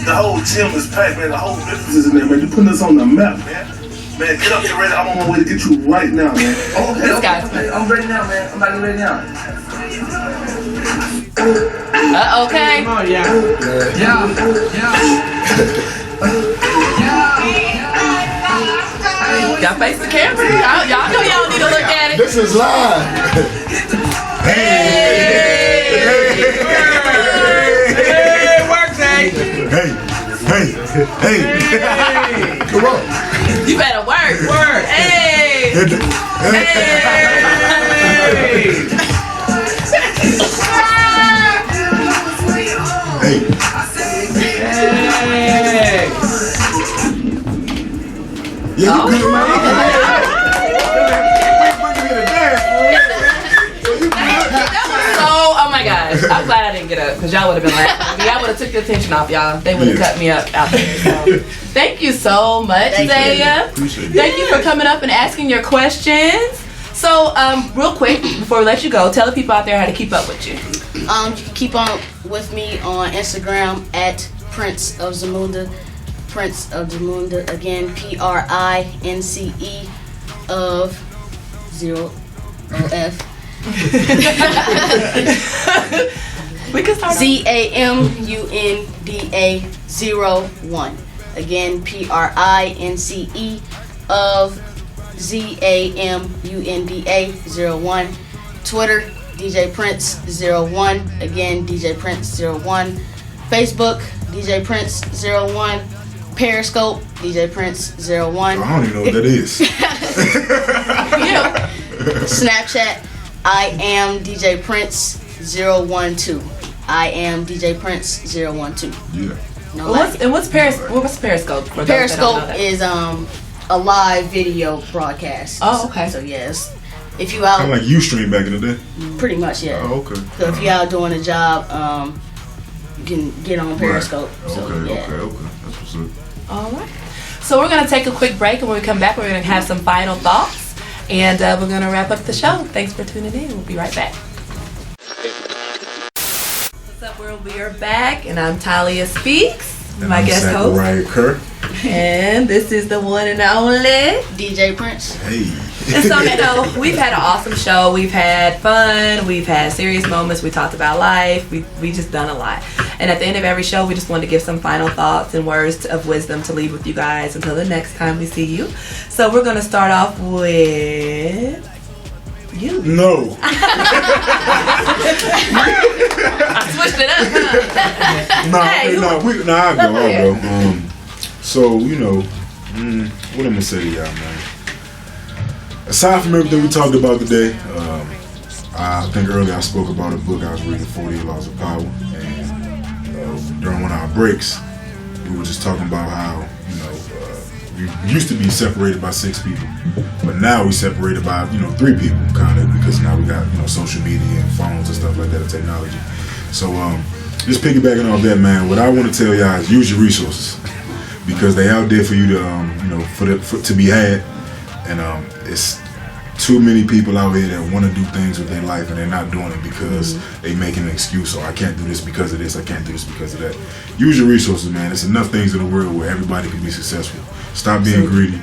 The whole gym is packed, man. The whole business is in there, man. You putting us on the map, man. Man, get up, get ready. I'm on my way to get you right now, man. Okay, I'm ready now, man. I'm about to get ready now. Okay. Come on, yeah. Y'all face the camera. Y'all know y'all need to look at it. This is live. Hey, work day. Hey. Come on. You better work. Hey. Yeah, you good, man. Oh my gosh. I'm glad I didn't get up because y'all would have been laughing at me. I would have took the attention off y'all. They would have cut me up out there. So. Thank you so much, Thalia. Appreciate it. Thank you for coming up and asking your questions. So, real quick, before we let you go, tell the people out there how to keep up with you. You can keep on with me on Instagram at Prince of Zamunda. Prince of Zamunda, again, PRINCE of 0OF. We can start ZAMUNDA01. Again, PRINCE of ZAMUNDA01. Twitter, DJ Prince 01. Again, DJ Prince 01. Facebook, DJ Prince 01. Periscope, DJ Prince 01. I don't even know what that is. Yeah. Snapchat, I am DJ Prince 012. I am DJ Prince 012. Yeah. No What's lie. what's Periscope? For those that don't know Periscope that? is a live video broadcast. Oh, okay. So yes, if you Kind of out, like Ustream back in the day. pretty much yeah. Oh, okay. So if you out doing a job, you can get on Periscope. Right. So Okay. yeah. That's what's up. All right. So we're going to take a quick break, and when we come back, we're going to have some final thoughts, and we're going to wrap up the show. Thanks for tuning in. We'll be right back. What's up, world? We are back, and I'm Thalia Speaks. And My I'm guest host. Kerr. And this is the one and only DJ Prince. Hey. And so, we've had an awesome show. We've had fun. We've had serious moments. We talked about life. We just done a lot. And at the end of every show, we just wanted to give some final thoughts and words of wisdom to leave with you guys until the next time we see you. So we're going to start off with you. No. I switched it up, huh? I'll go. So, what I'm going to say to y'all, man. Aside from everything we talked about today, I think earlier I spoke about a book I was reading, 48 Laws of Power, and during one of our breaks, we were just talking about how, we used to be separated by 6 people, but now we separated by, 3 people, kind of, because now we got, social media and phones and stuff like that, and technology. So, just piggybacking off that, man, what I want to tell y'all is use your resources, because they out there for you to, to be had. And it's too many people out here that want to do things with their life and they're not doing it because they making an excuse. Or I can't do this because of this. I can't do this because of that. Use your resources, man. There's enough things in the world where everybody can be successful. Stop being greedy.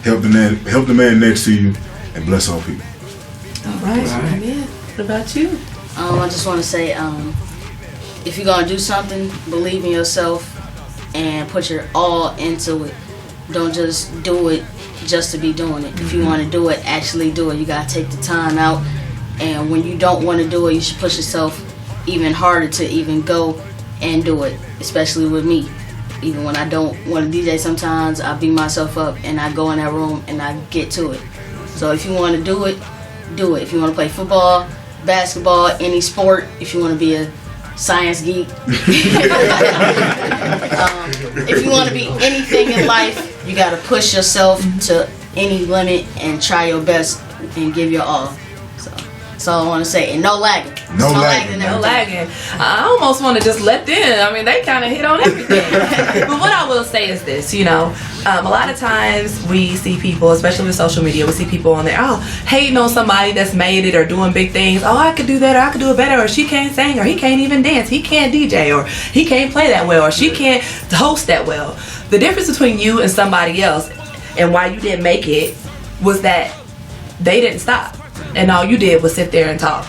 Help the man next to you, and bless all people. All right. What about you? I just want to say, if you're gonna do something, believe in yourself and put your all into it. Don't just do it just to be doing it. If you want to do it, actually do it. You gotta take the time out, and when you don't want to do it, you should push yourself even harder to even go and do it. Especially with me, even when I don't want to DJ, sometimes I beat myself up and I go in that room and I get to it. So if you want to do it, do it. If you want to play football, basketball, any sport, if you want to be a science geek, if you want to be anything in life, you got to push yourself to any limit and try your best and give your all. So that's all I want to say. And no lagging. No lagging. I almost want to just let them. I mean, they kind of hit on everything. But what I will say is this, a lot of times we see people, especially with social media, we see people on there, hating on somebody that's made it or doing big things. Oh, I could do that, or I could do it better, or she can't sing, or he can't even dance, he can't DJ, or he can't play that well, or she can't host that well. The difference between you and somebody else and why you didn't make it was that they didn't stop. And all you did was sit there and talk.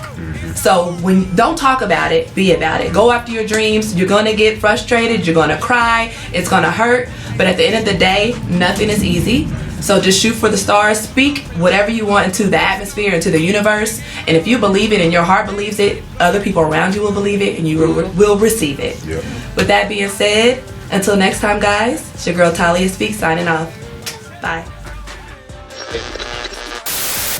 So don't talk about it, be about it. Go after your dreams. You're gonna get frustrated, you're gonna cry, it's gonna hurt, but at the end of the day, nothing is easy. So just shoot for the stars, speak whatever you want into the atmosphere, into the universe, and if you believe it and your heart believes it, other people around you will believe it and you will receive it. Yep. With that being said, until next time, guys, it's your girl Thalia Speaks signing off. Bye.